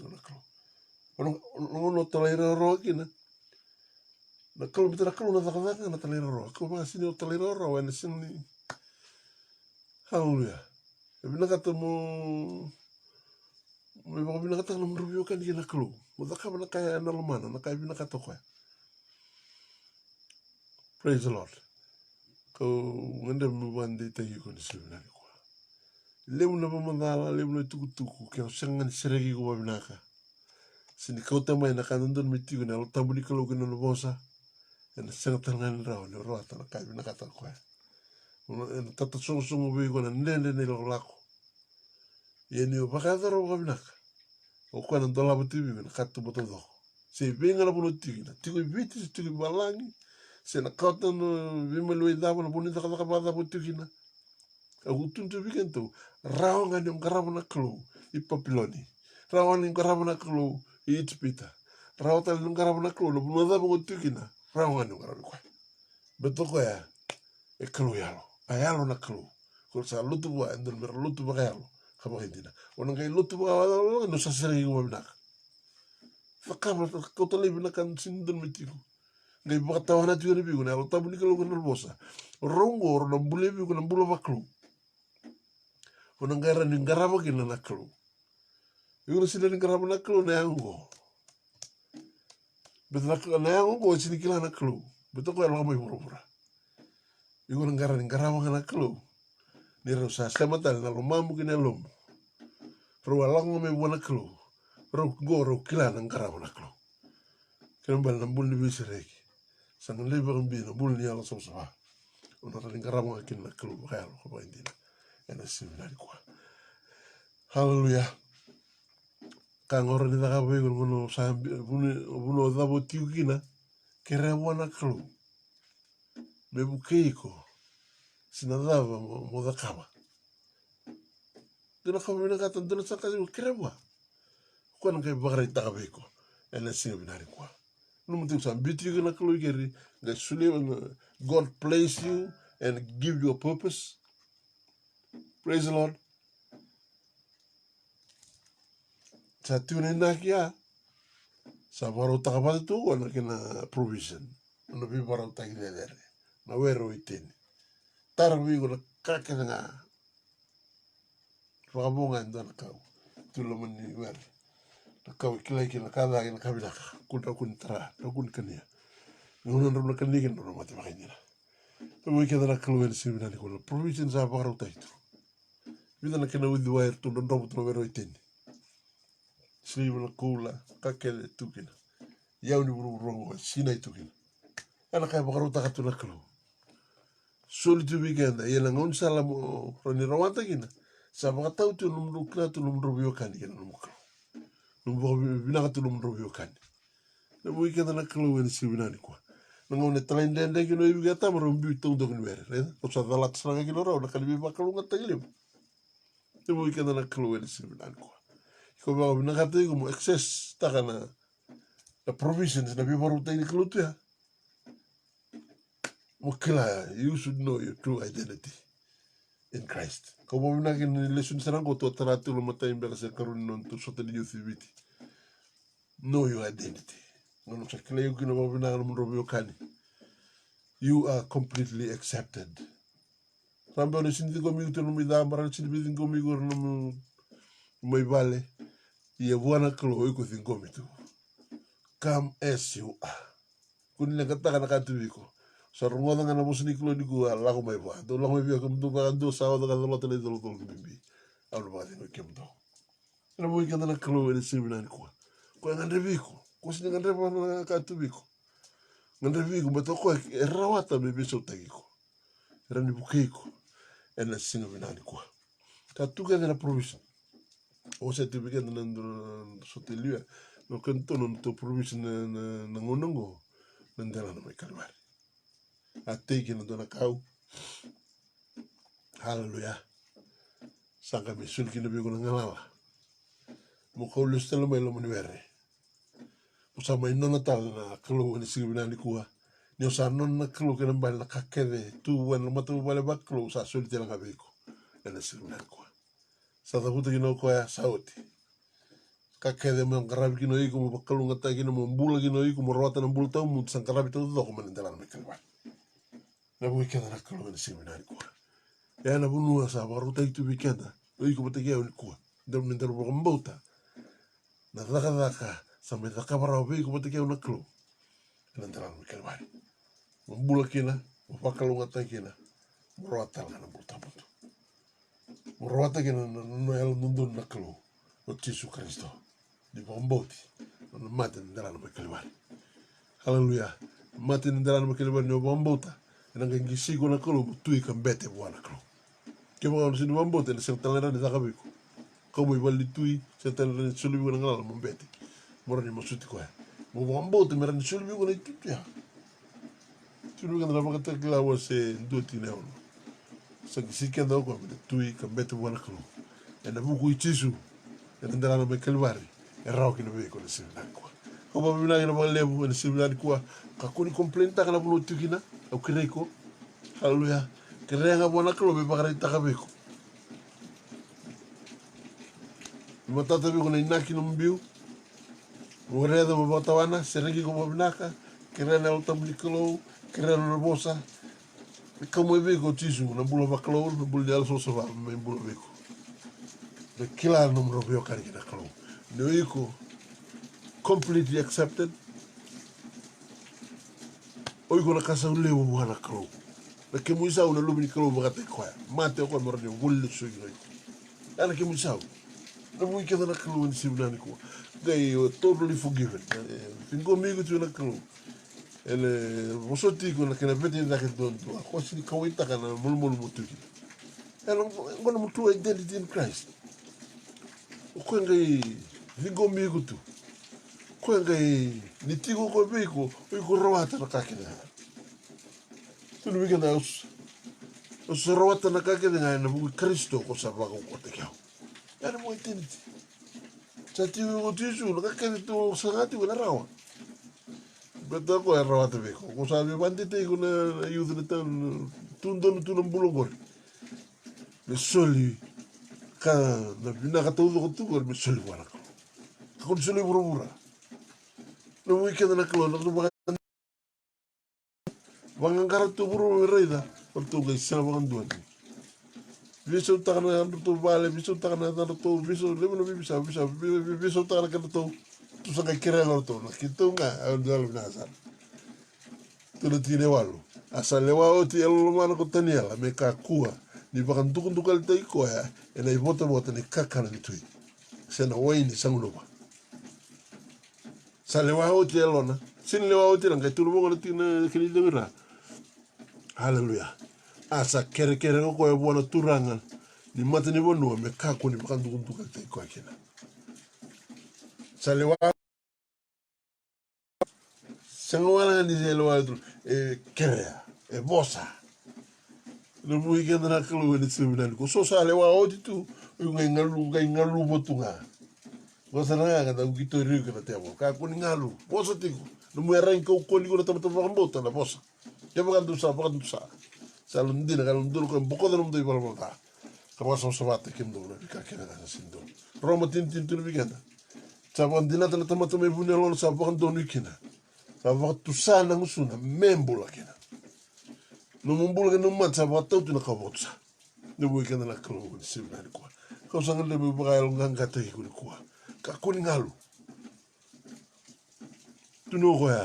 ko na ko no tolaira ro kina na kalau bitara kalau na zakaka na tolaira ro ko ba sini tolaira ro na sini hallelujah. Binaka to mo me baka binakata ng rubio kan kina klo. Mudaka ba na kaya analamana na kaya binakata ko. Praise the Lord. Ko ngende mbandi tayi ko ni seminari ko. Lemu na pamandala lemu na tukutuku kaya sangan seregi ko binaka. Sini kota mai na kanundun mitigo na tabu ni kalo kina bosa. En sangat tangan raw ni rata na kaya binakata ko. En tata sung bi ko na nende ni lako. Yeni o bakata ro ko binaka. O kwa na dola butibi na katu botodo. Se venga na puno tigina. Tigo viti tigo balangi. Se na kota no vimelo idaba na bonita kata bada butigina. Aku tuntu vikento. Raonga ni ngarabu na klo I papiloni. Raonga ni ngarabu na klo I itpita. Raonga ni ngarabu na klo no bunada butigina. Raonga ni ngarabu kwa. Betoko ya e klo yalo. Ayalo na klo. Ko sa lutu ba endel mer lutu ba yalo. Kama hindi na. Onang kay lutu ba no sa seregi ko binak. Fakama ko to live na kan sindon mitigo. Ngai bakatawa na tiyo ni bigo na tabu ni kalo ko bosa. Rongo ro na bule bigo na bulo baklo. Onang gara ni ngaraba kina na klo. Igo sila ni ngaraba na klo na yango. Betul na yango ko sini kila na klo. Betul ko alam mai pura-pura. Igo ngara ni ngaraba na klo. Ni ro sa matal na lo mamu kina lomo. Ro alang mai buana klo. Ro goro kila na ngaraba na klo. Kena bal na bul ni bisireki. Sang lebe rambi na bul ni ala sa. Ona ni ngaraba kina na klo kaya lo ko indina. Ena seminari kwa. Hallelujah. Kang ora ni takabe ngono sa buno dabo tiukina kera wana klo. Mebu keiko. Sinadava mo dakaba. Dona kami na katan dona sa kasi kera wa. Kwa nang kay bakari takabe ko. Ena seminari kwa. Numuti sa biti na klo keri. Nga suli God place you and give you a purpose. Praise the Lord. Sa tuna na kia. Sa baro takapati tu wana kina provision. Ano bi baro takidere. Na wero itini. Tarwi ko na kakena nga. Pakabunga ndo na kau. Tulo mani wer. Na kau kilai kina kada kina kabilaka. Kunta kuntara. Na kun kania. Ngunan ram na kanikin ro mati makanyira. Pwede kaya na kaluwen si binani ko na provision sa baro takitu. Vida na kina with wire tu ndo robot na wero itini. Sliwa na kula, kakele tukina. Yau ni buru rongo, sinay tukina. Ana kaya bakaru takatu na kalo. Soli tu weekend, yela ngon sala mo rani rawata kina. Sa bakatau tu numru kina tu numru biokani kina numru kalo. Numru binaka tu numru biokani. Na weekend na kalo wena si binani kwa. Nangone talain dende kino ibi gata marumbi itong dokun were. O sa dalat saranga kino raw, nakalibi bakalu nga tagilim. Na weekend na kalo wena si binani kwa. Ko ba binakatay ko mo access taka na provisions na bibaru tayo ni kaluto ya. Mukila, you should know your true identity in Christ. Ko ba binakin ni lesson sarang ko to tarato lo matay bela sa karon non to sa tali youth activity. Know your identity. Ngono sa kila yung kina ba binakan mo robyo kani. You are completely accepted. Rambo ni sindi ko migo to no mi damara sindi bidin ko migo no may vale. Ia buana kalo oiko thingomi tu. Come as you are. Kuni lang kata kana katuiko. Sa rungoda nga na musini kalo ni kuha lako may buha. Do lako may buha kumdo ba kando sa wada kada lote le dolo dolo bimbi. Ano ba tino kiamdo. Ano mo ikanda na kalo ene seminari kuha. Kuha ngandreviko. Kuha sini ngandrevo na katuiko. Ngandreviko beto kuha erawata me beso tagiko. Rani bukeiko. Ene seminari kuha. Katuka de la provision. O se te weekend na sotelia no kanto no to provision na ngonongo nandela na may kalmari atake na dona kau hallelujah sanga mi sulki na bigo na ngalawa mo ko lustelo may lo maniwere usa may non natal na kalo ni sigina ni kuha ni usa non na kalo ke nambal na kakede tu wan matu bale baklo sa sulti lang abiko na sigina ni kuha sa taputa gino ko ya sauti kakede mo karabi kino iko mo bakalunga ta kino mo mbula kino iko mo rota na mbula tau mo sang karabi tau do ko manendala na kalwa na weekend na kalwa na seminari ko ya na bunu sa baru ta itu weekend iko bata ya ni ko dam nendar bo mbota na daka sampai daka barau be ko batike una klo ina dalan me kalvari mbula kina mafakalu ngata kina murata ngana burtabutu murata kina no el nundun na klo o Jesu Kristo di bomboti na mate dalan me kalvari haleluya mate dalan me kalvari no bombota ina ngi sigo na klo tui kambete buana klo ke mo sini bombota na sel talera de zakabiko como ivali tui se talera sulu bi ngala mo bete morani mo suti ko mo bombota merani sulu bi ngala tutu ya sulu bi ngala makata kila wase ndoti ne ono sa kisike ndo ko tui kambete buana klo ena buku ichisu ena ndala me kalvari e raw ki no be ko ne sina ko ko ba bina ina ba lebu ne sina ko ka ko ni komplenta kana bulo tukina o kireko haleluya kerenga buana klo be bakari takabeko matata bi ko na inaki no mbiu o redo mo botawana seregi ko binaka kerena o tablikolo kerena no bosa como be ko tisu na bulo baklo na bulo dal so so me bulo be ko de kila no mo robio kari na klo no iko completely accepted o iko na kasa ule mo buana klo na ke mo isa una lubni klo mo gate ko mate ko mo radio wulle so yo ana ke mo isa na mo ike na klo ni sibnani ko they were totally forgiven fingo migo tu na klo ele vosoti ko na kena vete na ke don to ko si ko ita kana mulmul mutuki ele ngona mutu identity in Christ ko ngai fingo migo tu ko ngai ni tigo ko biko ko rawata na kakena tu no wiga na os rawata na kakena na bu Kristo ko sa ba ko te kya ele mo identity sa ti ko tisu na kakena tu sagati ko na rawa betul ko era wate beko ko sabi bandi te ko na youth na tan tundon tunong bulogor me soli ka na bina ka todo ko tu me soli wala ko soli burubura no weekend na klo no ba wangangara tu buru reida por tu ga sana bangan duan biso takana tu bale biso takana tu biso lebo no biso takana ka tu tu sa ka kira to na kitunga dal binasa tu tine walu asa lewa oti elo mana ko taniela me ka kua ni bakan tukun tukal tai ko ya ena i bota ni kakana ni tui sena waini sanguloba sa lewa oti elo na sin lewa oti lang kai tulu bonga tina kini dengira haleluya asa kere ko e bona turanga ni mata ni bonu me ka ko ni bakan tukun tukal tai ko kina sa lewa sangwala ni lewa e kere e bosa no mui ke na klu ni sunan ko so sale wa odi tu ngai ngalu botunga bosa na ga da gito ri ke te mo ka ko ni ngalu bosa ti no mu ran ko ni ko ta ta bota na bosa ya ba du sa sa lu ndina ga lu ndur ko boko da no do ibal mo ka ka bosa so bate kim do na ka ke na sindo roma tin tu bi ganda sa bon dina ta ta me bunelo sa bon do ni kina sa va tu sa na ngusuna membo la kina no mumbula ke no matsa ba tau tuna ka botsa no bui ke na klo ni sibna ni kwa ka sanga le bu ga nganga te ku ni kwa ka ku ni ngalu tu no ko ya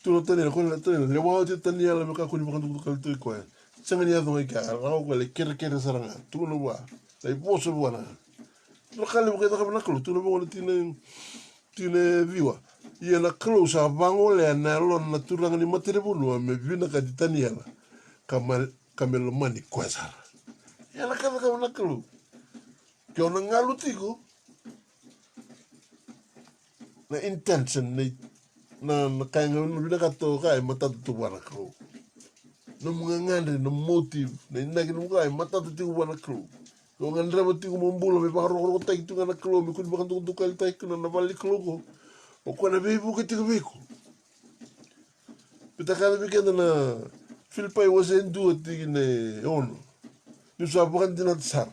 tu no tani ko na tani le wa te tani ala me ka ku ni ba tu ka tu ko sanga ni ado ka ra ko le kere saranga tu no wa dai poso buana no ka le bu ke ta ka na klo tu no bo tine viwa ia na klo sa bango le na lo na turanga ni matere bulu me vina ka di taniela kamelo mani kwasara ia na ka na klo ke ona ngalu tiko na intention na ka ngalu vina ka to ka mata tu bana klo no mungangande no motive na ina ki no ka mata tu bana klo ko ngandra mati ko mombulo me pa ro tai tu na klo me ku ba kan tu ka tai ku na vali klo ko o kona bibu ke tiku biku pita kada bikenda na Filipai wase ndu tigine ono ni sa bukan tina tsar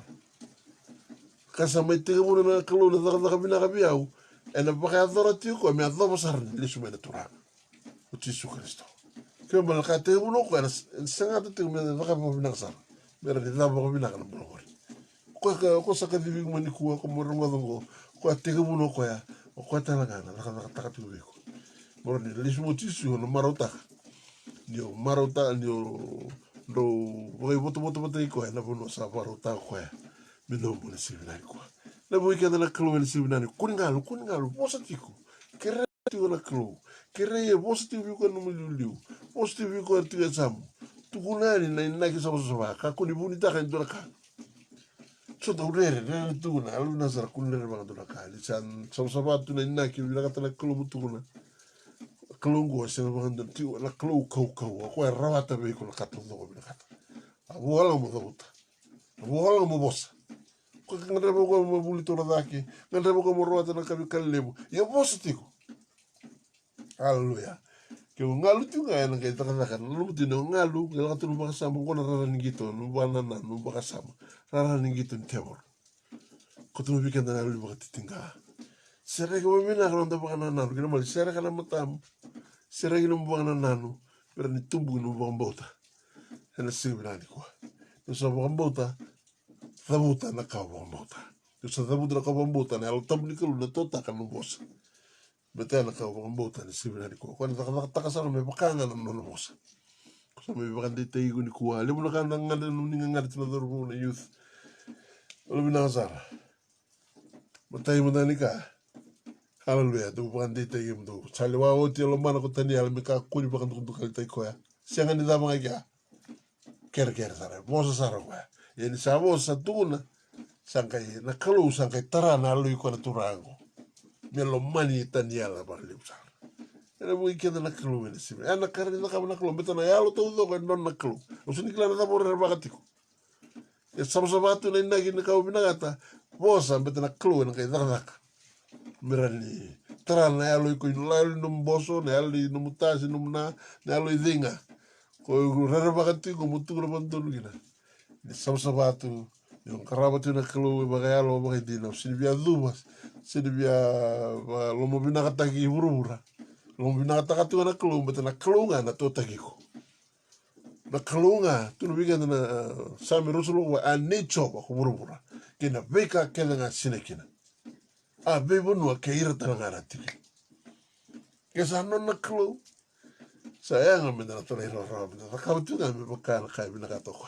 kasa mai tiga muna na kalo na zaka bina ka biau ena baka adora tiko me adora sar le sume na tura o Jesu Kristo ke mal ka te uno ko na sanga te me zaka bina sar mera ni zaka bina ka na bolo ko sa ka dibi mani ko mo rongo dongo Ko tega muno ko ya. Ko talaga na taka tu beko. Moro ni lismo tisu no marota. Nio marota nio do voi boto ko na bono sa marota ko ya. Mino mo na sivinari ko. Na voi ka na klo na sivinari. Kuningalu positivo. Kere tu na klo. Kere ye positivo ko no liu. Positivo ko tu sam. Tu kunani na ki sa ka kuni bunita ka ndo ka. So da urere na tu na alu na sar kunere ba ndo ka. Lisan sa tu na ki vila ka na klo mutu kuna. Kalungu se ba ndo ti la klo kau ko rawata be ko ka tu ndo ba ka. Abu ala mo da. Abu ala mo bosa. Ko ngara ko mo bulito na dake. Ngara ko mo roata na kabi kallebu. Ya bosa tiko. Haleluya. Ke ngalu tu nga na kay taka lu tu no ngalu ngala tu ba kasama ko na raran gito no ba na no ba kasama. Raran gito tebor. Ko tu bikin na lu ba titinga. Sere ko mina ko nda ba na na ko mal sere kana matam. Sere ko mo ba na nanu. Pero ni tumbu no ba mbota. Ena sibra ni ko. No sa ba mbota. Thabuta na ka ba mbota. No sa thabuta na ka ba mbota na al tabni ko na tota ka no bosa. Bete na ka ba mbota ni sibra ni ko. Ko na taka sa me bakanga na no bosa. Ko me bakande te igu ni ko. Le mo na ka na ngada no ni ngada tna dorbo na youth. Lo bina sara. Matai mo na ni ka. Haleluya, tu bakande te igu do. Chale wa o ti lo mana ko tani al me ka ko ni bakande ko ka te ko ya. Sianga ni da mga ya. Ker sara. Bosa sara ko. Yani sa bosa tuna. Sangkai na kalau sangkai tarana lu ko na turango. Melo mani taniala ba le usar. Era mo ikenda na kalau ni sibe. Ana karni na kama na kalau betana ya lo todo ko non na kalau. Usuni kila na tabor ba gatiko. Ya sabatu na inagi na kau binagata. Bosa betana kalau na kay darak. Mirani tarana ya lo ko inulal num boso na ali num tasi num na lo idinga. Ko rara ba gatiko mutu ko bandolu gina. Ni sabatu yung karabat yun na kalo bagayalo bagay dinaw sinibya dumas sinibya lomo binakatagi burubura lomo binakataka na kalo bata na kalo nga na to tagiko na kalo nga tunubigan na sami rusulo wa anicho ba burubura kina beka kela nga sinekina a bebo no keira talanga ratiki kesa non na kalo sayang nga na tolay rara na kawtu nga me bakana kay binakatoko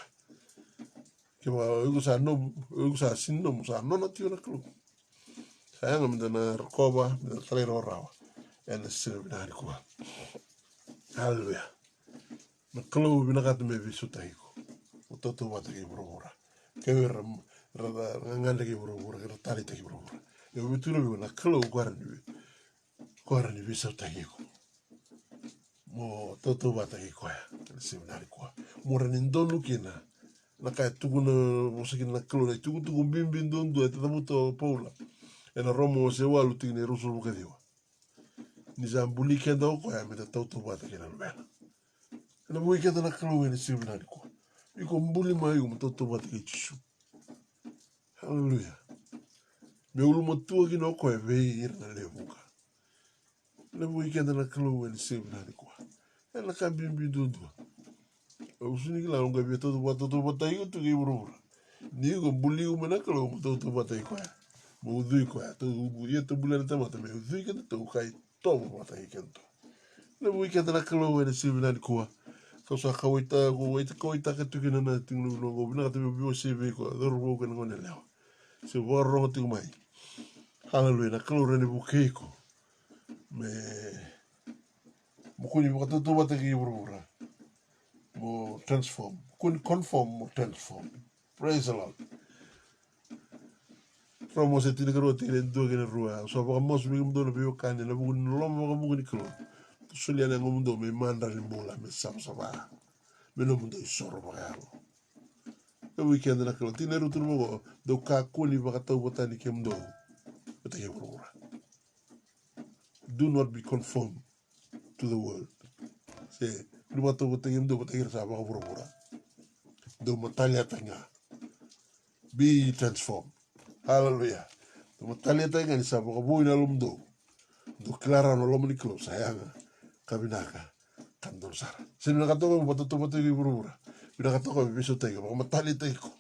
Kima ugu sa sinno musa nona tio na klu. Sayanga minda na rakoba, minda talero rawa. Ena sila binari kuwa. Haleluya. Na klu binakata me visuta hiko. Utoto wata ki burubura. Kewe rada nganganda ki burubura, kira talita ki burubura. Yo bituro biwa na klu kwarani visuta hiko. Mo toto wata ki kuwa. Ena sila binari kuwa. Mura nindonu kina. Na kai tuku na mosaki na kalo na tuku bimbin dondu e tatamuto paula e na romo se walu tiki ne rusul buka diwa ni zambuli kenda oko ya meta tautu bata kena lubela e na mui kenda na kalo e ni sivina ni kwa iko mbuli mai umu tautu bata ki chishu haleluya me ulu matua ki na oko e vei ira na levuka e na mui kenda na kalo e ni sivina ni kwa e na kai bimbin dondu usuni kila unga bia todo bata iko tu ki burubura ni ko buli ko mana kalau mo to bata iko mo udui ko to ia to bulan tama to me udui ka to kai to bata iko to le mo ika na kalau e se bina ko so sa kawita ko ita ka tu kina na tingu no go bina to bio se be ko do ro ko ngone le se bo ro tu mai haleluya na kalau rene bukeko me mo ko ni bata to bata ki burubura mo transform kun conform mo transform praise the Lord Romo se tini karo tini dua kena rua so baka mos mi mdo na biyo kani na buku nolom baka buku ni klo suli ana ngomdo me manda ni mbola me sam saba me no mdo isoro baka yalo e weekend na klo tini rutu mo do ka kuli baka tau botani ke mdo bata ke burura do not be conformed to the world se luma tau botani mdo bata ke rasa baka burura do matalia tanga be transformed hallelujah Matalia ta ngani sa baka bui na lumdo. Do klara no lomo ni klo sayanga. Kabinaka. Kandon sara. Sino nakatoka mo patuto ki burura. Bina katoka mo biso tayo. Baka matalia ta iko.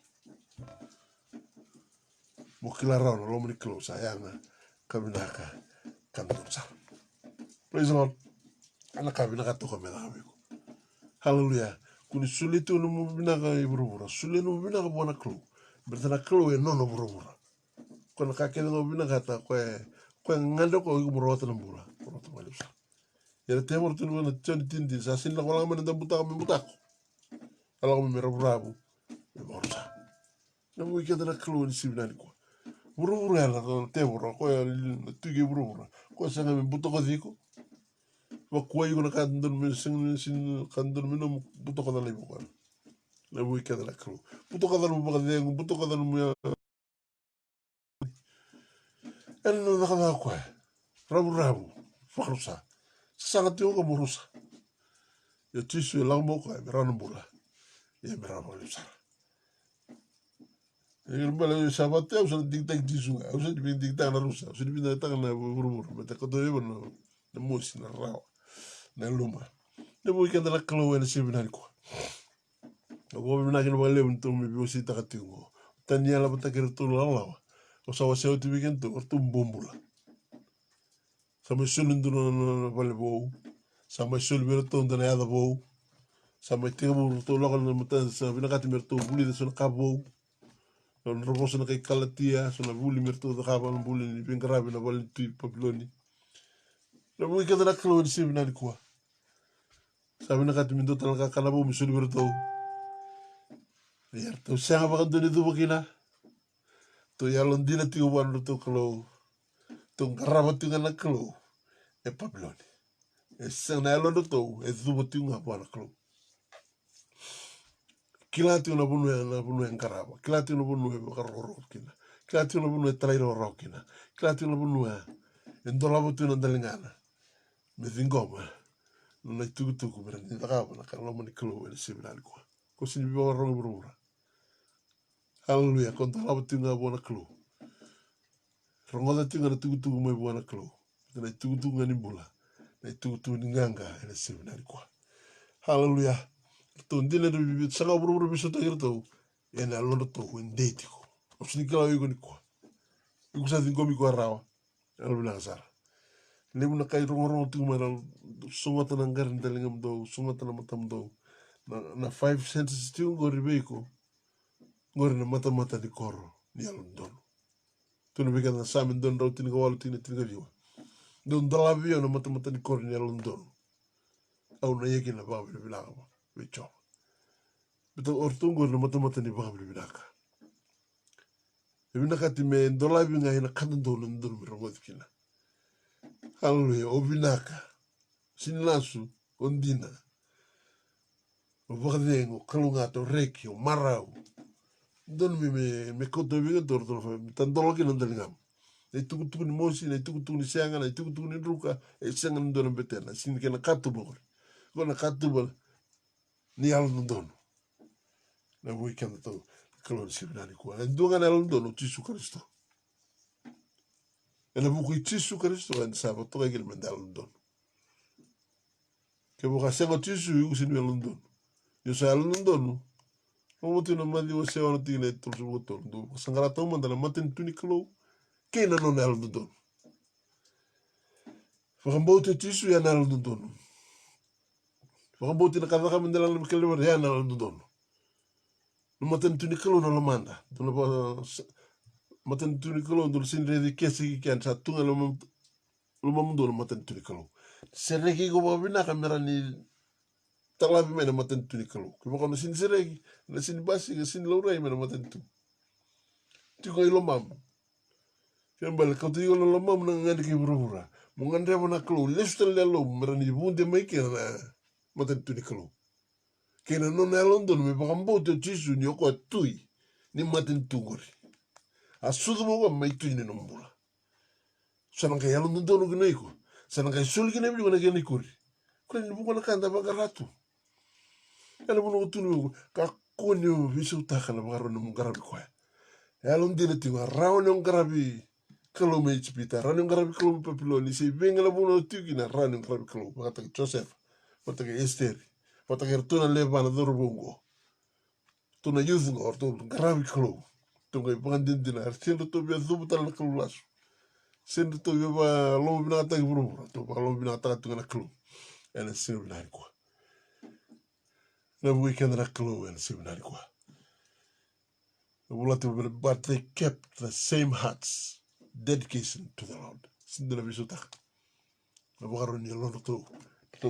Mo klara no lomo ni klo sayanga. kabinaka kandosa. Praise the Lord. Ana kabinaka toka medamiko. Hallelujah. Kuni sulitu no mubinaka iburubura. Suli no mubinaka buona klu. Bertana klu e nono burubura. Kona kakele no mubinaka ta kwe ngando ko igumurota na mbura. Kurota malipsa. Yere temor tunu na tioni tindi. Sasin la kolang manenda butaka mibutako. Kalau kami meraburabu. Memorsa. Namu weekend na klu ni sibinani kwa. Burubura la temor. Ko ya tuge burubura. Ko sanga mibutako diko. Wakwa yuko na kandun min sin kandun min buto ka dalay bukan na weekend na kru buto ka dalay bukan deng buto ka dalay mo ano na kwa rabu farusa sangat yo ka murusa yo tisu lang mo ka meron bula ye meron lipsa yung bala yung sabat ya usah diktak tisu usah diktak na rusa usah diktak na buru mete ko do yo na musi na raw na luma na weekend na klu na sibinani ko Ako binaki na wale untung mi biusi takatingo. Tanya la patakir tu lalawa. O sawa sewa tu weekend tu ortu bombula. Sama sulun tu na wale bou. Sama sul berto na yada bou. Sama tiga bou tu lokal na matan sa binakati merto buli na suna kabou. Na robos na kay kalatia suna buli merto da kabal buli ni pingkarabi na wale tu papiloni. Na weekend na kalo ni sibi na kuwa. Sabi nakati minto talaga kanabo mi sul berto. Biar tu siang apa kan tu itu begina. Tu yalon dina tiga bulan tu kalau tu ngarabat tu ngana kalau Papiloni. Siang na yalon tu tu tu ngapa kalau. Kila tu na bunu yang karaba. Kila tu na bunu karoro kina. Kila tu na bunu trairo rokina. Kila tu na bunu endolabo tu na dalingana. Mezingoma. Na tu berani takaba na kalau mani kalau ni sebenarnya ko. Ko sini bawa rong berura. Hallelujah, kontrolaba tu nga buona klo. Rongoda tu nga tugu mai buona klo. Na tugu nga ni bula. Na tugu ni nganga ena sebenarnya ko. Hallelujah. Tu ndile do bibit sanga buru biso to irto. Ena londo to wendeti ko. Opsini kala yugo ni ko. Yugo sa dingo mi ko rawa. Hallelujah sar. Lebu na kay rongo tu maral sungata nang garin dalingam do, sungata na matam do. Na 5 cents tu ngo ribeko. Ngor na mata di koro ni alon don. Tu na bigan na samin don raw tiniga walo tiniga liwa. Don dalabio na mata di koro ni alon don. Au na yeki na bawa bilaka ba. Bicho. Bito ortungo na mata ni bawa bilaka. Ibinaka ti me dolabi nga hina kanan don mi rongo kina. Hallelujah. Obinaka. Sinlasu. Ondina. Obakadengo. Kalungato. Rekio. Marau. Don me koto biga torto tandolo ki nandalingam. E tuku ni mosi, e tuku ni sianga, e tuku ni ruka, e sianga nandolo betena. Sini kena katu bogor. Kona katu bol ni al nandolo. Na weekend to kalon sibnani ko. En dunga na nandolo tisu Kristo. En buku tisu Kristo en sabato egel mendal nandolo. Ke buka sengo tisu yusin nandolo. Yo sa nandolo. Omo na mali o se ona tine to so to do sangara to manda na maten tuni klo ke na no nal do fakambo te tisu ya nal do fakambo te na kada ka mendela na kele ya nal do no maten tuni klo no manda do no maten tuni klo do sin re de kesi ki an sa tunga lo mam do maten tuni klo se re ki go bina kamera ni talabi mena maten tuni klo ki mo sin seregi na sin basi na sin laurai mena maten tu tiko ilo mam kembal kau tu ilo mam na ngani ki burura mo ngande na klo lestel lelo mera ni bunde mai ki na maten tuni klo kena no na london me bakambo te tisu ni ko tui ni maten tungori asudu mo mai tui ni nombula sanang kaya london do no gneko sanang kaya sul ki ne bi ngana gani kuri ko ni bu na kanda bagaratu Ela bunu tunu ka konyo visu takala magaro no ngarabi kwa. Elon dile tinga rawo no ngarabi kalo me chipita rano ngarabi kalo papiloni se vengala bunu tigina rano ngarabi kalo mata Joseph mata Esther mata tuna leva na dorbongo. Tuna youth ngor to ngarabi kalo. Tunga ipangandin dina artiendo to bia zubutal na kalo lasu. Sendo to yoba lo binata bro to ba lo binata tu na klo ena sino na ko na weekend na klo ena sino na ko but they kept the same hearts dedication to the Lord sendo na bisuta na baro ni lo to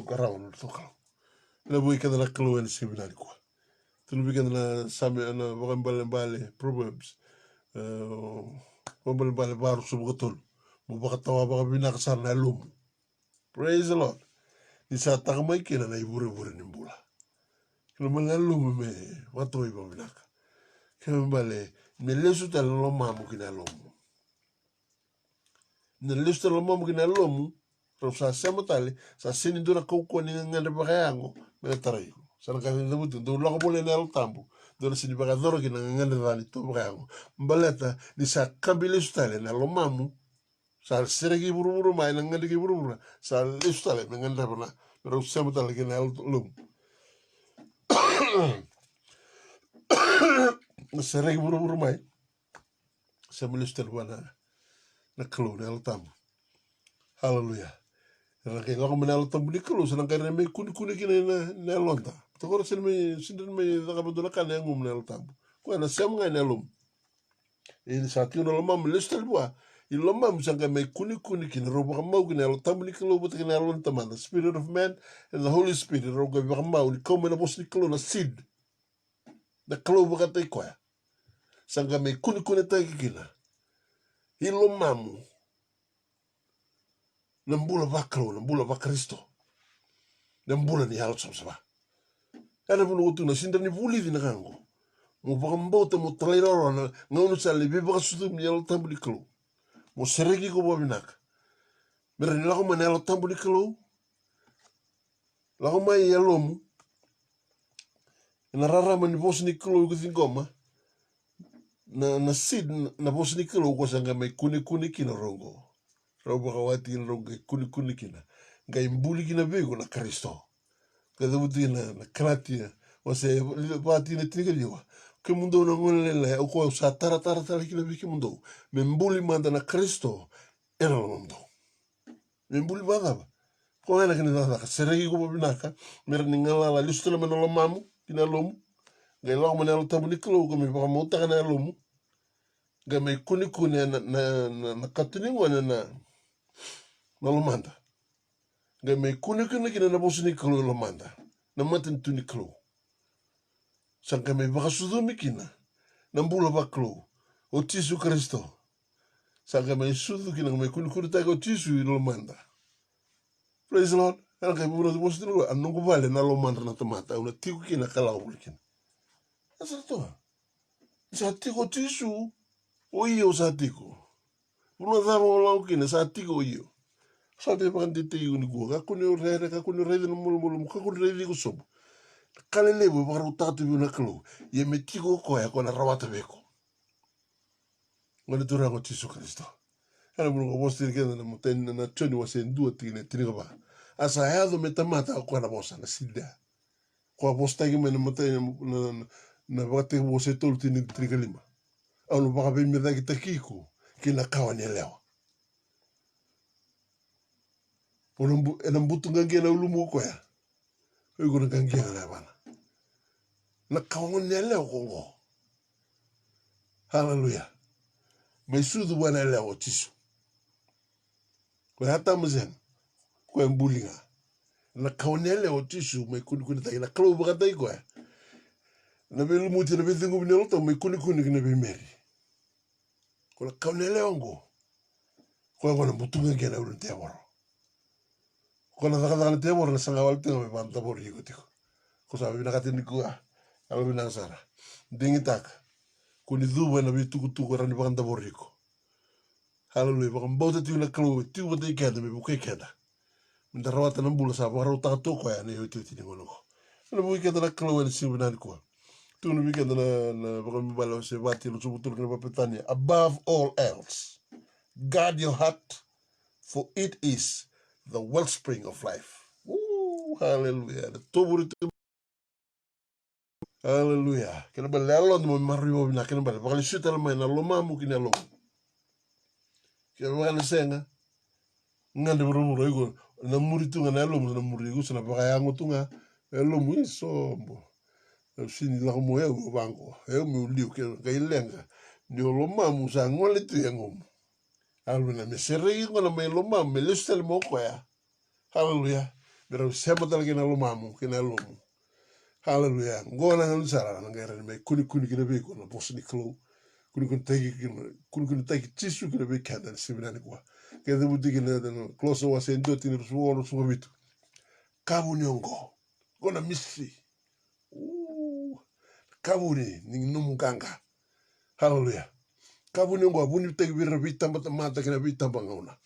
karaw to karaw na weekend na klo ena sino na ko to weekend na same na bale proverbs bale baru subgatol mo baka tawa baka binakasar na lum. Praise the Lord. Ni sa takamay kina na ibure-bure ni mbula. Kina mga lum me wato iba binaka. Kina mbale me lesu tala lo mamu kina lomu. Na lesu tala lo mamu kina lomu ro sa sema tali sa sini dura kouko ni ngande bakayango me tarayo. Sa nakasi nabutu do lako pole na lo tambu. Dora sini baka doro kina ngande dani to bakayango. Mbaleta ni sa kambi lesu tala na lo mamu sa seregi buru-buru mai na ngande ki buru-buru sa lesu tala me ngande bana ro sema tala kina lomu. Seregi buru-buru mai sa minister wana na klo na tamu. Hallelujah. Na kay lako manalo tamu ni klo sa nang kay may kuni kina na lonta. Tokoro sin may nakabudula ka na ngum na tamu. Ko na sem nga na lum. In sa tino lamam minister bua. In lamam sa may kuni kina ro baka mau kina tamu ni klo but kina lonta man. The spirit of man and the Holy Spirit ro baka mau ni ko na bos ni klo na seed. Na klo baka tay ko. Sanga may kuni tay kina. Ilo mamu nambula bakro nambula bakristo nambula ni halso saba ana bunu utu na sinda ni buli di nango mo bakambota mo talairo na ngono sali be bakasutu mi yalo tambuli klo mo seregi ko bobinak mere ni lako manelo tambuli klo lako mai yalo mu na rara mani bosni klo goma na sid na bosni klo ko sanga mai kuni kina rongo robo kawati rongo kuni kina ngai mbuli kina bego na Kristo kada butina na kratia wase bati na tigriwa ke mundo na ngolele o ko sa tara kina biki mundo me mbuli manda na Kristo era mundo me mbuli baba ko ena kina na seregi ko binaka mer ni ngala la listo na lo mamu kina lomu ngai lo mo na tabu ni klo ko me ba mo ta na lomu ngai me kuni na katuni ngwana na lomanda. Ngai me kuni kina na bosi ni klo lomanda. Na matin tu ni klo. Sangka me bakasudu mi kina. Na mbula ba klo. O tisu Kristo. Sangka me sudu kina me kuni taga o tisu lomanda. Praise the Lord. Ana kai bura bosi ni lo anungu vale na lomanda na tomata. Una tiku kina kalau kina. Asa toa. Sa tiku tisu. O iyo sa tiku. Una dhamo lau kina sa tiku o iyo. Sa te pakante te iu ni kua. Kakuni o rere na mulu. Kakuni rere ko sobu. Kale lebo bakaru tatu biu na klo. Ye me tiko ko ya kona rawata beko. Ngani turango tisu Kristo. Ana mulu ko bosti kena na muteni na choni wase ndua tine ba. Asa hayado me tamata ko na bosa na sida. Ko bosta ki me na muteni na bakate wase tolu tine lima. Ano baka be me daki takiko. Kina kawa ni leo. Enam butu ngangia na ulumu ko ya. Ego na ngangia na bana. Na kawa ni leo kongo. Hallelujah. Mai sudu wana leo tisu. Kwa hata mzen. Kwa mbulinga. Na kawa ni leo tisu. Mai kuni taki. Na kalo baka taki kwa ya. Na belu muti na bethengu binelota. Mai kuni kina bimeri. Kwa kawa ni leo ngo. Kwa wana butu ngangia na uluntea waro. Kwa na taka te waro na sanga wale tenga me banta bori hiko tiko. Kwa sabi binakati ni kua. Alo binasara. Dingi taka. Kuni dhuwa na bituku rani bakanta bori hiko. Hallelujah. Bakang bauta tiu na kalo. Tiu bata ikeda me buke ikeda. Minta rawata na mbula sa. Bakang rawata toko ya. Neho tiu tini ngono ko. Mana buke ikeda na kalo wani sibu nani kua. Tiu na buke ikeda na bakang mbala se bati lo subutul kena papetania. Above all else. Guard your heart. For it is the wellspring of life. Hallelujah. Hallelujah. Kena ba lelo no mariwo na kena ba bakali sita la mai na loma mu kina lo. Ke wala senga. Ngande bro ego na muri tunga na lomu na muri ego sana baka yango tunga lomu isombo. Sini la mo ego bango. Eu me liu ke ilenga. Ni loma musa ngole tu yango. Aluna me serri ngona me loma me listel mo kwa. Hallelujah. Pero sema talaga na loma mo kina lomu. Hallelujah. Ngona ngansara ngere me kuni kina be ko na bosni klo. Kuni teki tisu kina be kada sibirani kwa. Kaya buti kina close wa sendo tini suolo suamitu. Kabu nyongo. Gona misi. Kabu ni numganga. Hallelujah. Kabu nyongo abuni teki vira vitamba tamata kina vitamba ngauna.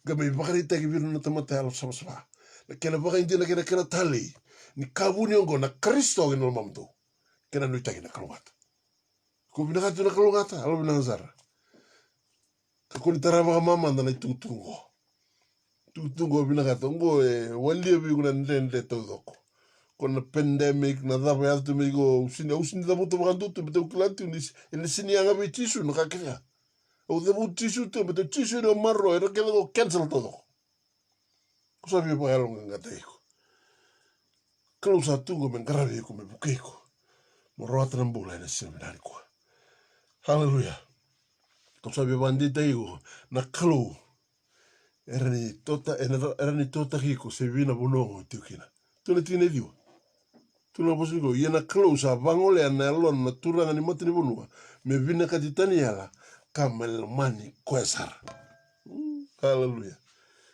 Gama bakari teki vira na tamata halo sama. Kena baka indina kena tali. Ni kabu nyongo na Kristo kina mamdo. Kena nuita kina kalungata. Kubinakatu na kalungata. Halo binanzara. Kakuni tarava mama na tutungo. Tutungo binakatu ngo wali bi kuna ndende todoko. Kona pandemic na dava ya tu migo usini da buto bandu tu beto klatu ni sini anga be tisu no kakya. O de bu tisu tu beto tisu no marro era que lo cancel todo. Cosa vi pa algo ngata iko. Close tungo men gravi ko me bukeko. Morro atrambula na seminari ko. Hallelujah. Cosa vi bandita iko na klo. Era ni tota hiko se vina bonongo tiukina. Tu ne tine dio. Tu na posigo yena close a vangole ana lon na turanga ni matini bonua. Me vina katitani yala kamel mani kwesar. Hallelujah.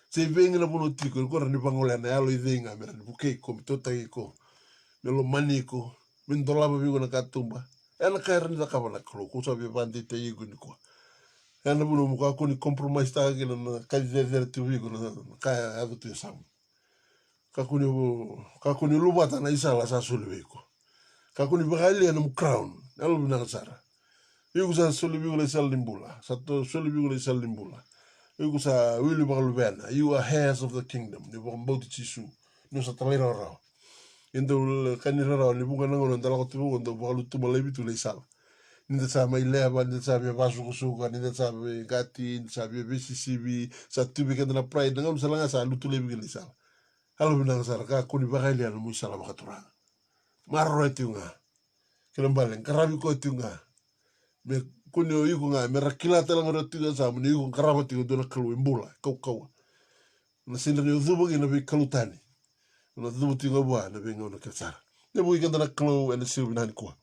Se venga na bono tiko ko ni vangole ana yalo idenga mera ni buke ko tota hiko. Melo maniko min dolaba vigo na katumba. Ena kaira ni takaba na klo ko sabi bandite yigo ni ko. Ena bono muka ko ni compromise ta gina na kaji tu vigo na kaya ado tu sam. Kakuni lubata na isala sa suliviko. Kakuni bakali na crown. Alo binasara. Yuko sa suliviko le salimbula. Sa to suliviko le salimbula. Yuko sa wili bakalubena. You are heirs of the kingdom. Ni bakambauti chisu. No sa talera rao. Indo kanira rao ni bunga nangono ndala tibu ndo bakalutu malebitu le sala. Ninda sa mai leva, ninda sa bia basu kusuka, ninda sa bia gati, ninda sa bia BCCB, sa tubi kandana pride. Ngam salanga sa lutu lebi le sala. Halo binasara ka kuni bakali anu musala bakaturanga. Marro tiunga. Kelembalen karabi ko tiunga. Me kuni o yuko nga me rakila tala ngara tiunga sa me yuko karaba tiunga dona kalu imbula kau. Na sindra ni dhubo ki na be kalutani. Na dhubo tiunga bua na be ngona kesara. Ne bu ikanda na kalu ene siu binani kwa.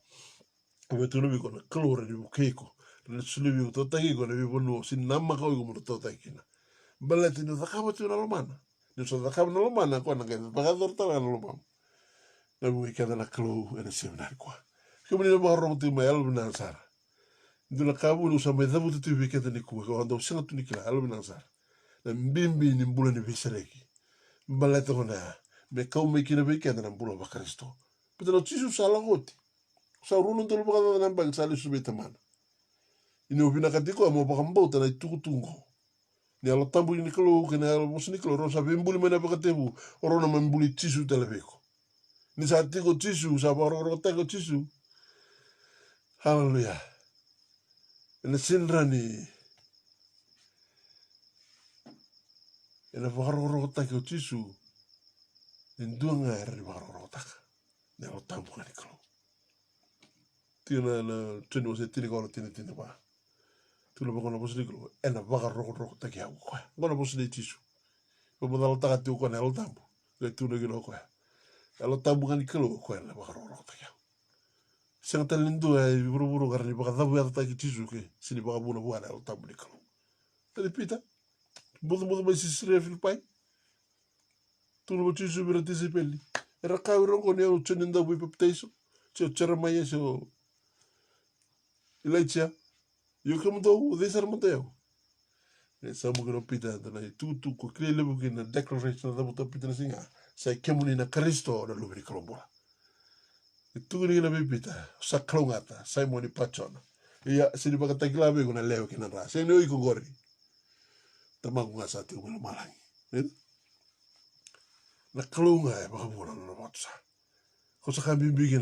Me tu nabi ko na kalu ra ni bukeiko. Na sulubi ko totaki ko na be bonu sin nama kau ko mo totaki na. Balati no zakaba tiunga lomana. Ni so zakaba na lomana ko na kaya bagador tala na lomana. Na bu ikanda na kalu ene siu binani kwa. Kemudian baru tu mayal binasar. Dula kabu nu sampai dabu tu weekend ni ku ko ando singa tu nikila al binasar. Na mbimbi ni mbula ni visareki. Mbaleta hona me kau me kina weekend na mbula ba Kristo. Pero tisu sala goti. Sa runo tolo ba na bang sali subeta mana. Ini obina katiko mo ba kambota na tukutungo. Ni ala tambu ni kalo kena ala mosni kalo rosa bimbuli mena ba katebu. Orona mbuli tisu telebeko. Ni sa tiko tisu sa ba ro teko tisu. Hallelujah. Ena sindra ni ena whakaroro taki o tisu en duanga era ni whakaroro taka. Ne alo tampu ngani kalo. Tina na tini o se tini kaona tini wa. Tula wakona posini kalo. Ena whakaroro taki hau koe. Ngona posini tisu. Kama dalo taka tiu kone alo tampu. Kaya tuna gino koe. Alo tampu ngani kalo koe na whakaroro taki hau. Sanga talindu e buru karani baka dhabu ya taki tisu ke. Sini baka buna buana alo tampu ni kalo. Tadi pita. Muda mai sisire Filipai. Tuno mo tisu bira tisi peli. Era kau rongo ni au cheninda bui pepteiso. Sio chera mai sio ilaitia. Yo kamu tau desar mateo. E samu kino pita na tu ko kile lebu kina declaration da buta pita na singa. Sai kemu ni na Kristo na lubiri kalombola. E tu ni na pita sa klongata sai mo ni pachona. Ia sini baka takila be kuna leo kina ra. Sai no iko gori. Tamaku nga sa tiu malangi. Na kalunga e baka buona na watsa. Ko sa kambi bigi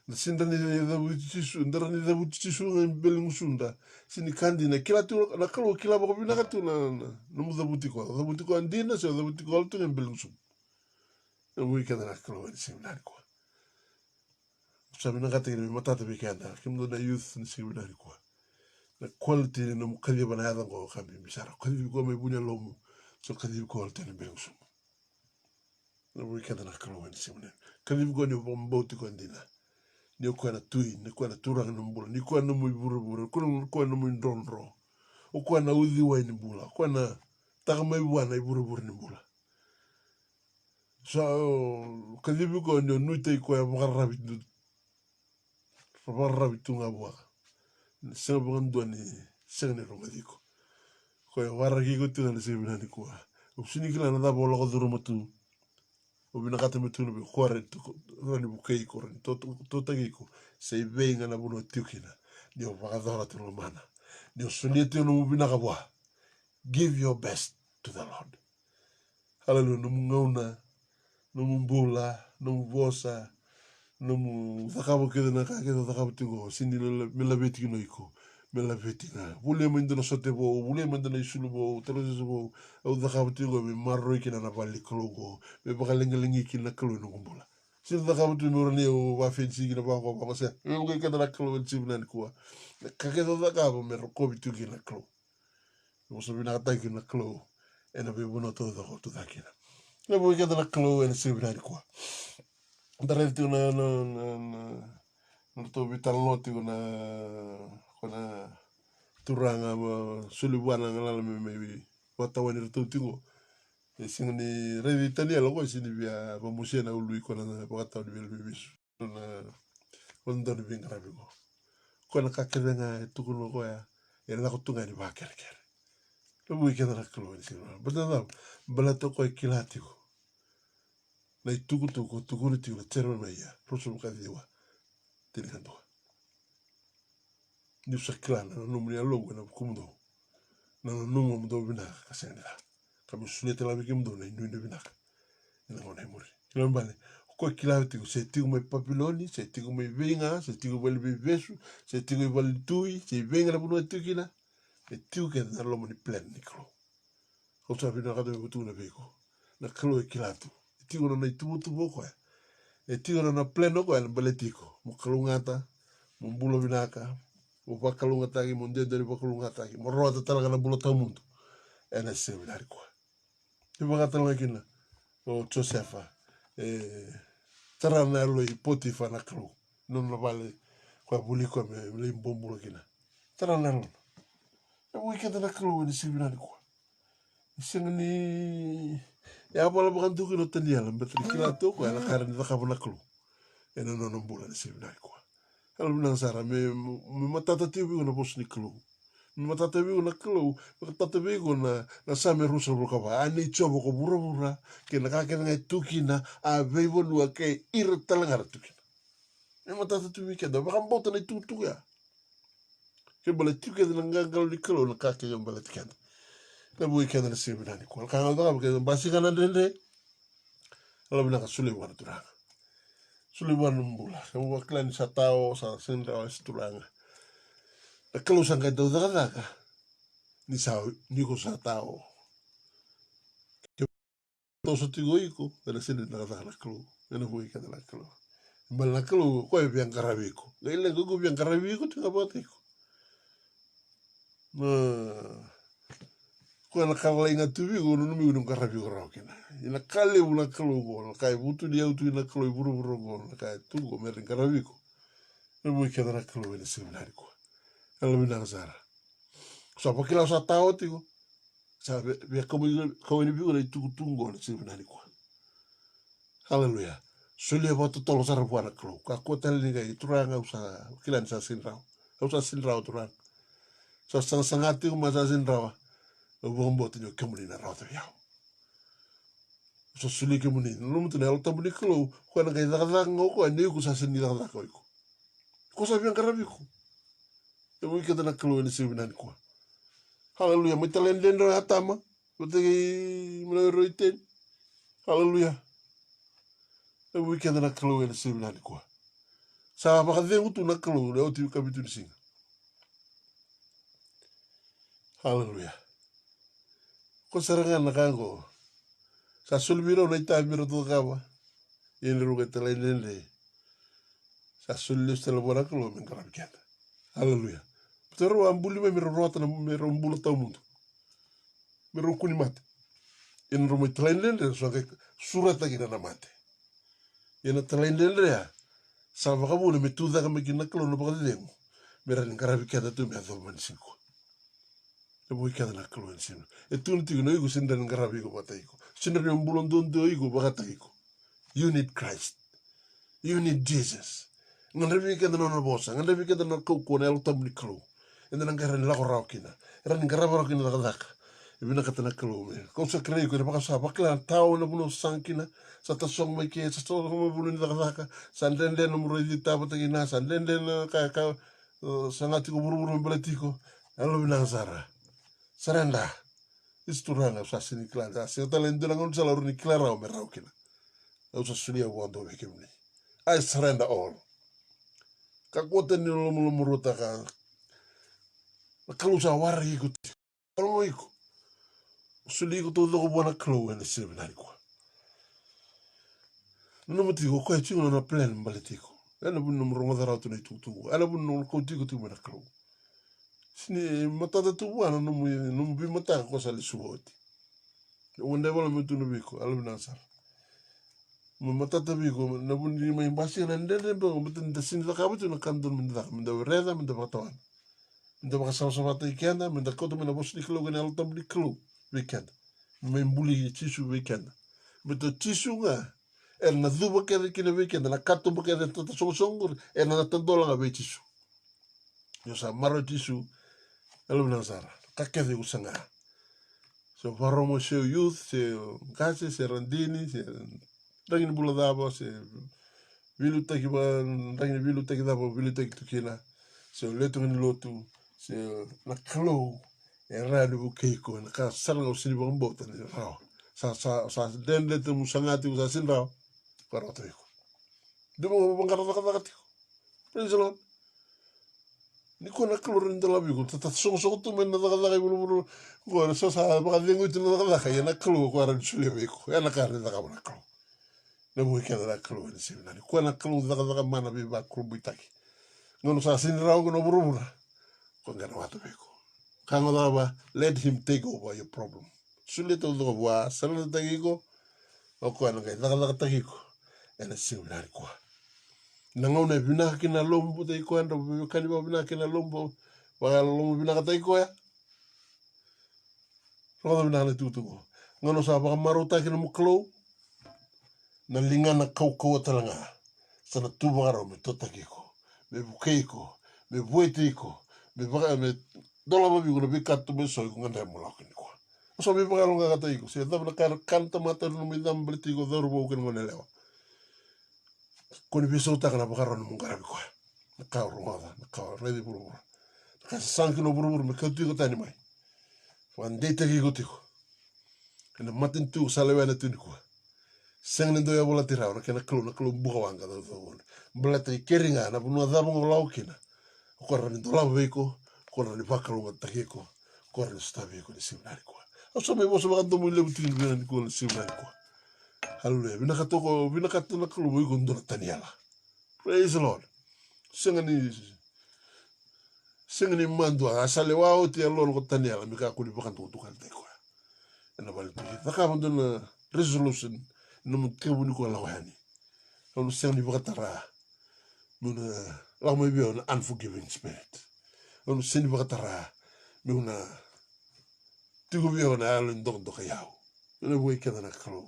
na Sindani da wutisu ndarani da wutisu ngambeling sunda sini kandi na kila tu na kalau kila bako bina katu na mu da butiko andina so da butiko altu ngambeling sum na mu ikada na kalau ni seminari kwa sabi na kata ni matata bikanda kimdo na youth ni seminari kwa na quality na mu kali bana yada ko kambi bisara kali ko me bunya lomu so kali ko altu ngambeling sum na mu ikada na kalau ni seminari kali ko ni bomboti ko andina ni ko na tui ni ko na turang no mbula ni ko na muy buru ko na muy ndonro o ko na uzi wa ni mbula ko na tagamay wana i buru ni mbula so kadibi ko no nuitay ko ya magarabit tunga bwa sanga bangan do ni sanga ro ngadiko ko ya waragi ko tu na sibina ni ko upsini kila na da bolo ko duro matu obinakata metunu be khore rani bukei ko rani to tagiko sei venga na buno tiukina dio vakadora tilo mana dio sunite no binaka bwa give your best to the Lord hallelujah no ngauna no mbula no vosa no zakabo kede na ka kede zakabo tigo sindi mela beti no iko mela beti na bule mendo no sote bo bule mendo no isulu bo terozo bo au zakabo tigo me marro ikina na bali klogo me bakalengelengi kina klo no kumbula sin zakabo tu no ne o wa fensi kina ba ko ba se me ngai kada na klo chibnan kuwa ka kede zakabo me rokobi tu kina klo mo so bina ta kina klo ena be bono to da to da kina me bo kada na klo ena sibnan kuwa ndare tu na to vital loti kona turanga sulubuana ngala me wata wani to tingo singni revi italia lo ko sini via bamusia na ului kona wata ni bel bis na kondo ni bingra bigo kona kakelenga tukuno ko ya ela ko tunga ni ba kerker lo bui kena klo ni sino bada bala to ko kilatigo na tuku ti la terra na ya proso ka diwa tilikando ni saklana no mri alongo na kumdo na no mdo bina ka senga kami sunete la bikimdo na indu bina na ngone muri lombale ko kilati se tigo me papiloni se tigo me venga se tigo bel bebesu se tigo bel tui se venga la buno tikina e tigo ke na lo moni plan ni klo o sa bina ka de butu na beko na klo e kilatu tigo na itu boko e tigo na pleno ko en baletiko mo kalungata mo bulo binaka mo pakalungata ki mo ndendere pakalungata ki mo rota talaga na bulo tamundo ena seminari ko e bagata ngakina o Josefa tarana lo i Potifa na klo non vale kwa buliko me le bombulo kina tarana lo e wikenda na klo ni seminari ko singni ya bola bukan tuh kilo tenialam betul kila tuh ko ala karena tak kabuna klo ena no bulan seminari ko kalau bilang sara me matata tibi na bos ni klo me matata tibi na klo matata tibi na same rusa buka ba ani chobo ko bura ke na ka ngai tukina a veivo lua ke ir talangar tukina me matata tibi ke da bakam bota na tu ya ke bala tukina na ngangal ni klo na ka ke yang bala tikanda na bui ke na seminari ko ka ngal ke basikan na dende kalau bilang sulit bukan turang Suliban mbula kamu waklan sa tao sa sendra sa tulanga kalau sangka itu daga ni sa ni ko sa tao to sa tigo iko pero sin daga la klo ena hui ka la klo bal la klo ko e biang karabiko le go biang karabiko tinga botiko ko na kala inga tubi go no mi no karabiko ra kena ina kale una klo go na kai butu dia utu ina klo buru go na kai tu go mer karabiko no hui ka la klo ena seminari ko kalau bilang Zara. So apa kila sa tao tigo. Sa via como ni bigo na tungo na seminari ko. Hallelujah. Sulia boto tolo sara buana klo. Ka kota ni ga ituranga usa kilan sa sinrao. Usa sinrao turang. Sa sangati uma sa sinrao. O bombo tinyo kemuni na rauta yao. So suli kemuni. No mutu na alta muni klo. Ko na ga idagdag ngoko ani ko sa sinidagdag ko. Ko sa biang karabiko. E mo kita na klo ni seminari ko. Hallelujah. May talendendo na tama. Buti mo roiten. Hallelujah. E weekend na kalo na seminari ko. Sa makadengu tu nakalo leo tu kabitu singa. Hallelujah. Ko sarangan nakango. Sa sulbiro na itamiro to kawa. Yeni ruga tala inende. Sa sulis tala bona kalo mengkarabikata. Hallelujah. Pero ambuli me mero rota na mero mbula tau mundo. Mero kuni mate. Yeni ruga tala inende so ke surata kina na mate. Yeni tala inende ya. Sa vakabule me tuda ka me kina kalo no bakadengu. Mera nkarabikata tu me adol manisiko. Ebo ikada na kalo ensino. E tu tigo no igo sinda nkarabiko bataiko. Sinda ni mbulon dondo igo bakataiko. You need Christ. You need Jesus. Ngandabi kada na bosa, ngandabi kada na koko na elo tabli kalo. Enda nangara ni lako rao kina. Era ni ngaraba rao kina dakadaka. Ibina kata na kalo me. Kau sa krei ko na baka sa bakla tao na buno sankina. Sa tasong may kaya sa tasong may buno ni dakadaka. Sa ndende na muro di tabo tagina. Sa ndende na kaya sa ngati ko buru-buru mbalatiko. Alo binang sara. Saranda. Isturanga sa sinikla. Sa talento lang on sa laro ni klara o merao kina. Au sa sulia wando me kemni. I surrender all. Kakuata ni lomurota ka. Kalau sa wari iko. Kalau iko. Suli iko todo ko buona klo ene seminari ko. No mo tiko ko tingo na plan mbaletiko. Ana bun no ronga tu nei tutu. Ana bun no ko tiko tu mena klo. Sini matata tu buana no mo bi mata ko sa le suoti. Wonde wala mo tu no biko. Ala bina sar. Mo matata biko na bun ni mai basi na ndende ba mo tin da sin da kabutu na kandon minda reda minda patawan. Minda baka sama ta ikenda minda koto minda bosli klo gena alta bli klo weekend. Membuli tisu weekend. Beto tisu nga na duba kere kina weekend na kato ba kere tata songor na tandola nga be tisu. Yo sa maro tisu elo na sara. Kakete usanga. So faromo se youth se kase se randini se rangin bula dabo se vilu taki ba rangin vilu taki dabo vilu taki tukina. Se leto ni lotu se na klo era du keiko na ka saranga usini ba mbota ni rao. Sa dende te musangati usa sin rao. Karato iko. Demo bangara tiko. Praise the Lord. Niko na klo rinda labi ko tata song tu men na daga bulu ko na sa baka dengo itu na daga ya na klo ko ara sule beko. Ya na ka rinda ka na klo. Na mo ikada na klo ni sina ni. Ko na klo daga mana bi ba klo bitaki. Ngono sa sin rao ko no buru. Ko ngana watu beko. Kango daba, let him take over your problem. Sule to do wa sala tagiko. O ko na daga tagiko. Ena siunari kwa. Nangona bina kina lombo te ko ando kani ba bina kina lombo ba lombo bina kata ko ya. Roda bina le tutu ko. Ngono sa ba marota kina muklo. Na linga na kau talanga. Sana tubaro me totakiko. Me bukeiko, me buetiko, me dola babi ko na bikato me so ko nganda mo lakini ko. So me ba longa kata iko. Se dabna kanta mata no me dam bletiko dorbo ko ngone lewa. Koni biso taka na bakaron mong karabi ko. Nakarumada, ready buru. Nakasanki no buru me kauti ko tani mai. Wande teki ko tiko. Kena matin tu salewa na tuni ko. Seng nendo ya bola tirau na kena klo buka wanga do do. Blata keringa na bunu adabo nglau kina. Ko ran ndo la beko, ko ran bakalo mataki ko. Ko ran stabi ko ni simnari ko. Aso me boso ba ndo mo le butin ni ko ni simnari ko. Hallelujah. Binakato na kaluboy gundo na taniala. Praise the Lord. Singani mandua asale wao ti alon ko taniala mika kuli bakan tutukan teko. Ena balik tu. Taka mando na resolution no mutkebu ni ko lawani. Ono singani bakatara. Muna la mo bio na unforgiving spirit. Ono singani bakatara. Muna tigo bio na alon do kayao. Ena boy kada na kalo.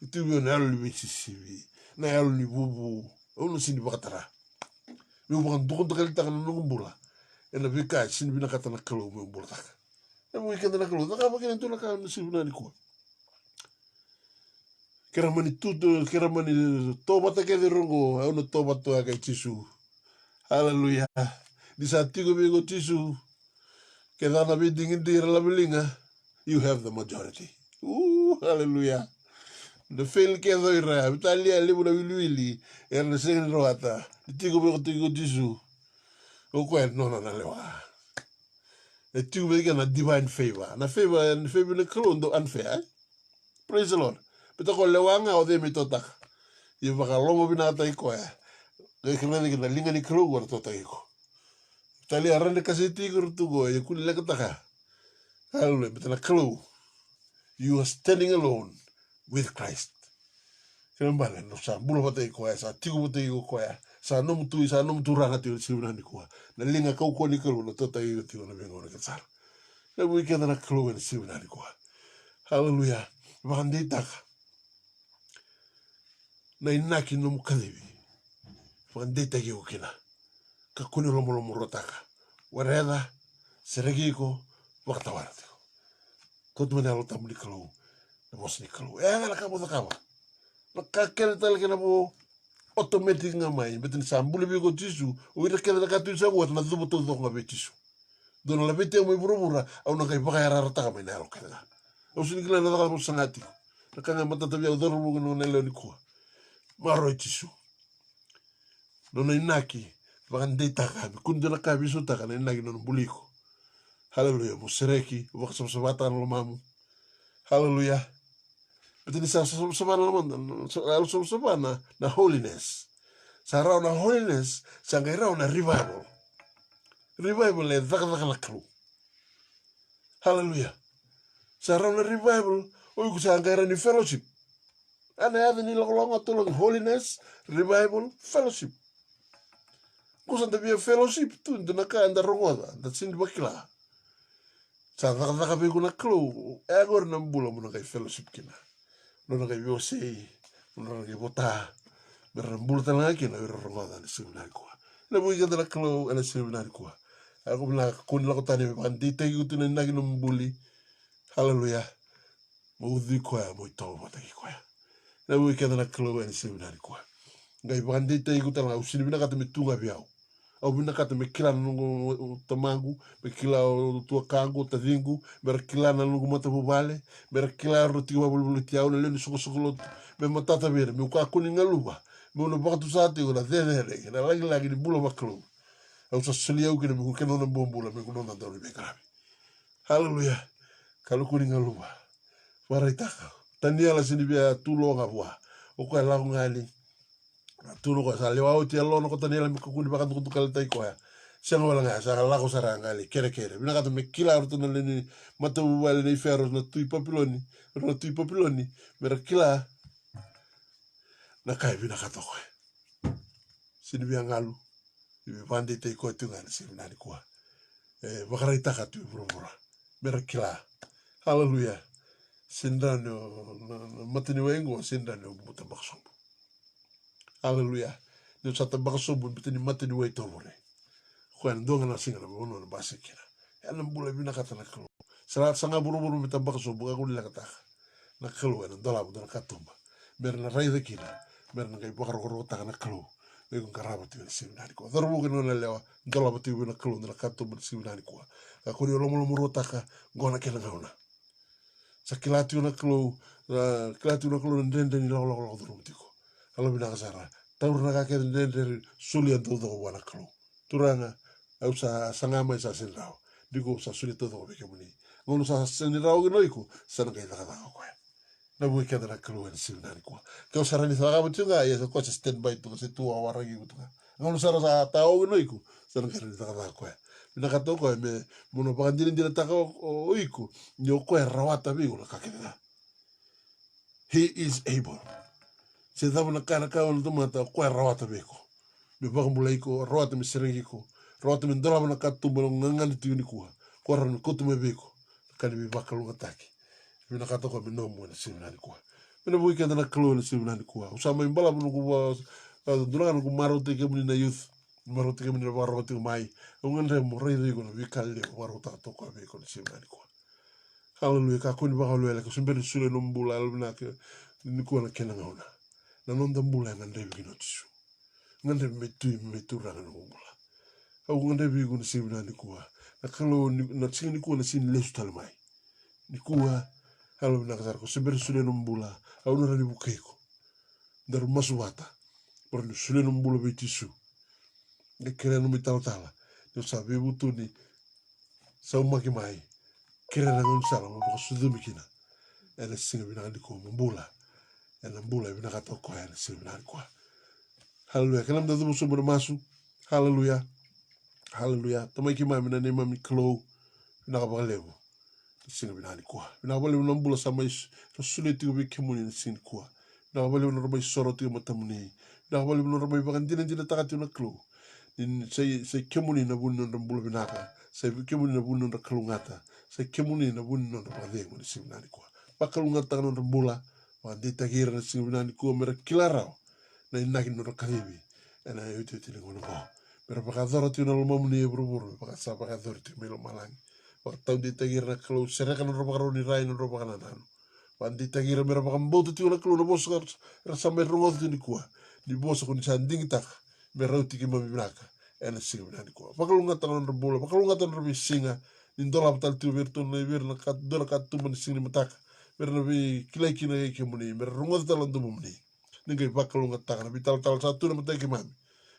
Itu yo na lu bisibi na lu bubu ono sini bakatara mi bukan dokon dokal tak no ngumbula ena bika sini bina kata na kalo mi ngumbula tak na mo ikanda na kalo tak apa kena tu na kan sini bina ko kera mani toba ta ke de rongo ono toba to aga tisu haleluya di satigo bigo tisu ke dana biding di la bilinga you have the majority hallelujah. The fail ke doira, Italia libu na wili era sing roata. tigo be tigo jisu o ko no na lewa e tigo be na divine favor na favor le klondo unfair praise the lord pero ko lewa nga o de mi tota y va ka lomo bina ta iko ya ke kana ni na linga ni klo war tota iko tali arande kaseti ko tugo e kul le ka hallelujah but na klo you are standing alone with Christ. Kembali no sa bulo bata iko ya sa tigo bata iko ya sa nom tu ranga ti silbina ni ko na linga ka ko ni klo no tota iko ti no bengo na sa na bu ke na klo ni silbina ni ko hallelujah vandi taka na inaki no mukalevi vandi taki ukina ka kuni lomo rotaka wareda seregiko wakatawarati ko tu na lota muli klo na bos ni klo na ka bo ka na ka kele tal ke na bo automatic nga mai betin sa mbule bi ko tisu o ira kele ka tu sa wat na dubo to nga be tisu don la bete mo burubura au na kai baka yara rata ka mai na ro kele o sini kila na ka bo sangati na ka nga mata tabia udoro mo no ne lo ni ko maro tisu no na inaki bagande taka kunde na ka bisu taka na inaki no buliko hallelujah mo sereki o ka sabata no mamu hallelujah betin sa sabana na holiness sa rao na holiness sa ngai rao na revival le dhaka la kru hallelujah sa rao na revival o ku sa ngai ra ni fellowship ana ave ni longa tulong holiness revival fellowship kusa tabia fellowship tu na ka anda rongoda da sin bakila sa dhaka be kuna kru agor na mbula mo na kai fellowship kina no na kai yosei no na kai bota berembul tanga kina rongoda ni sibna ko na bu ga da kru ana sibna ko ako na kun la ko tani bandita yutu na nagi no mbuli hallelujah mo di ko ya mo to bota ko ya na bu ka na kru ana sibna ko ngai bandita yutu na usini bina kata mitunga biao au bina kata me kila no tamangu me kila o tua kangu tavingu ber kila na lungu mata bubale ber kila roti wa bulu tiao na leni soko soko me matata ber me ka kuni ngaluba me no bakatu sate na dede na lagi di bulo baklu au sa selia u kene buku keno na bombula me kuno na dauri bekrabi hallelujah kalau kuni ngaluba waraitaka tania la sini bia tulo ngabua o ko la ngali tulo ko sa lewa o tielo no ko tania la me kuni bakan tu kala tai ko ya siang wala nga sa la ko sara ngali kere bina ka me kila rutu na leni mata wale nei ferros na tui papiloni me kila na kai bina ka to ko sini bia ngalu vandi te ko tu ngani sini nani ko bakaraita ka tu burubura merakila hallelujah sindano matini wengo sindano buta baksobu hallelujah no sata baksobu bitini matini we tolore kwan donga na singa na bono na basikira yana bula bina kata na klo salat sanga buruburu bita baksobu ka kulila kata na klo na dola budana katumba merna raida kina merna kai bakaro ta na klo ego karaba tu simnani ko dormo que no lewa dola bati na klo na katumba simnani ko ka kuri lomo rotaka gona kena ngauna sa kilatu na klo ndende ni lo tiko alo bina kasara taur na ka ndende sulia todo wana klo turanga au sa sangama sa sindao digo sa sulia todo be kemuni ngono sa sindao genoiku sa ngai da ko na bu ke da klo en simnani ko ka sa rani sa ga butunga ya ko stand by to se tu awara gi butunga ngono sa tao genoiku sa ngai da ko na katoko me mono pagandiri ndira taka o iku nyo ko rawata bigo la kakeda he is able se dava na kana ka on tomata ko rawata bigo me pagambula iko rawata me serengiko rawata me ndala na katumba ngangani tiuni ko ran ko tume bigo kani bi bakalu ataki me na katoko me no mo na simnani ko me na buika na klo na simnani ko usama imbala mo ko duranga ko maro te ke na youth maro te ke na baro te mai ungandre mo rei ko na vikali waro ta to ko be ko simnani ko hallelujah ka kuni ba hallelujah ko simbere sule no mbula albina ke ni ko na kena ngona na non da mbula ngande bi no tsu ngande me tu ranga no mbula au ngande bi ko simnani ko na kalo na tsini ko na sin lesu talmai ni ko hallelujah ka ko simbere sule no mbula au no rani bukeko daru masuwata por no sule no mbula be tsu ne kere no mitau tala no sabe butu ni sa umaki mai kere na ngon sala mo ko sudumi kina ene singa bina di ko mbula ene mbula bina ka to ko ene singa bina ko haleluya kana mda dubu sumber masu haleluya haleluya tamai ki mai mina ne mami klo bina ka bakalebu singa bina di ko bina ka balebu no mbula sama sule ti ko bi kemuni singa ko bina ka balebu no robai soro ti matamuni bina ka balebu no robai bakan dina takati na klo in say kemuni na bunno ndo mbula binaka say kemuni na bunno ndo kalungata say kemuni na bunno ndo badengo ni simnani kwa pakalungata ndo mbula wa dita gira na simnani kwa mera kilarao na inaki ndo kalibi ena yote tili ngono ko mera pakadoro ti na lomo muni buru pakasa pakadoro ti melo malangi waktu dita gira na kalau sereka ndo pakaro ni rai ndo pakana nanu wa dita gira mera pakamboto ti na kalau ndo bosko rasa merungo ti ni kwa di bosko ni sanding tak berauti ki mami braka ena singa binani ko pakalunga tangan bola pakalunga tangan bi singa indola batal tu berto na ber na kat dola kat tu man singa mataka ber na bi kilai kina ke muni ber rungo talan tu muni ningai pakalunga tangan bi tal satu na mataki mami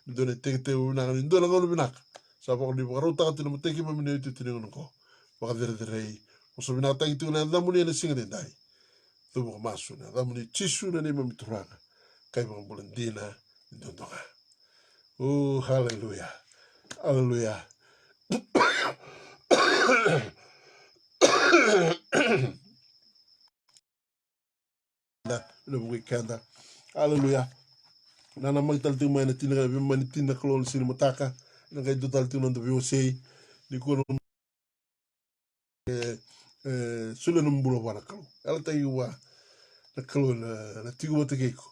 indone te una indola ngono binaka sa pakal di pakaro takat na mataki mami ne itu tinengon ko pakadere derei oso binaka tangi tu na muni ena singa dendai tu mo masu na muni chisu na ne mami turanga kai mo bolendina indonga. Oh, haleluya. Haleluya. Kanda. Haleluya. Nana magtal tu mana tina bi mani tina klon sini mataka. Nanga dotal tu nando biosei. Di kono sule numbulo wana kalo. Ala tayiwa na kalo na tigo wata keiko.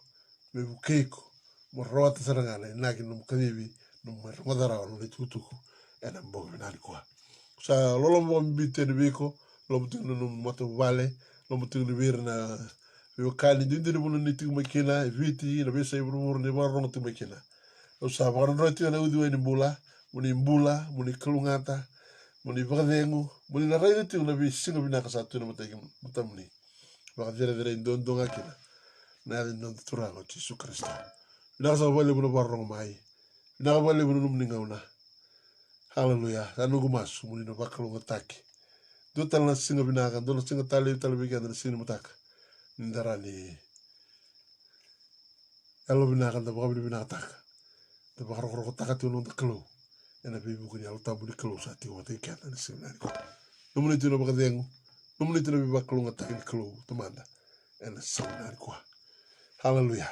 Me bu keiko. Mo rawata sarangana nagi num kanibi num madara no tutuku. Ena mbogo binani kwa. Sa lolo mo mbite ni biko lo mutingu no moto vale lo mutingu ni bir na yo kali dindi no ni tigu makina viti na besa ibru ni marro no tigu makina o sa baran roti na udu ni mbula muni kalungata muni bagadengu muni na raida tigu na bi singo bina ka satu na matagi matamni ba dere don akina na don turango Yesu Kristo na sa vale buno barro mai na vale buno ni ngauna. Haleluya. Anu gumas muni no bakalunga taki. Do tal na singa binaka, do na singa tali bigan na singa mataka. Ndara ni alo binaka da baka binaka taka. Da baka roko taka tu no klo. Ena bibu kuni alo tabu ni klo sa ti wa te kata na singa binaka. Numuni tu no baka dengu. Numuni tu no baka lunga taki ni klo tumanda. Ena singa binaka. Haleluya.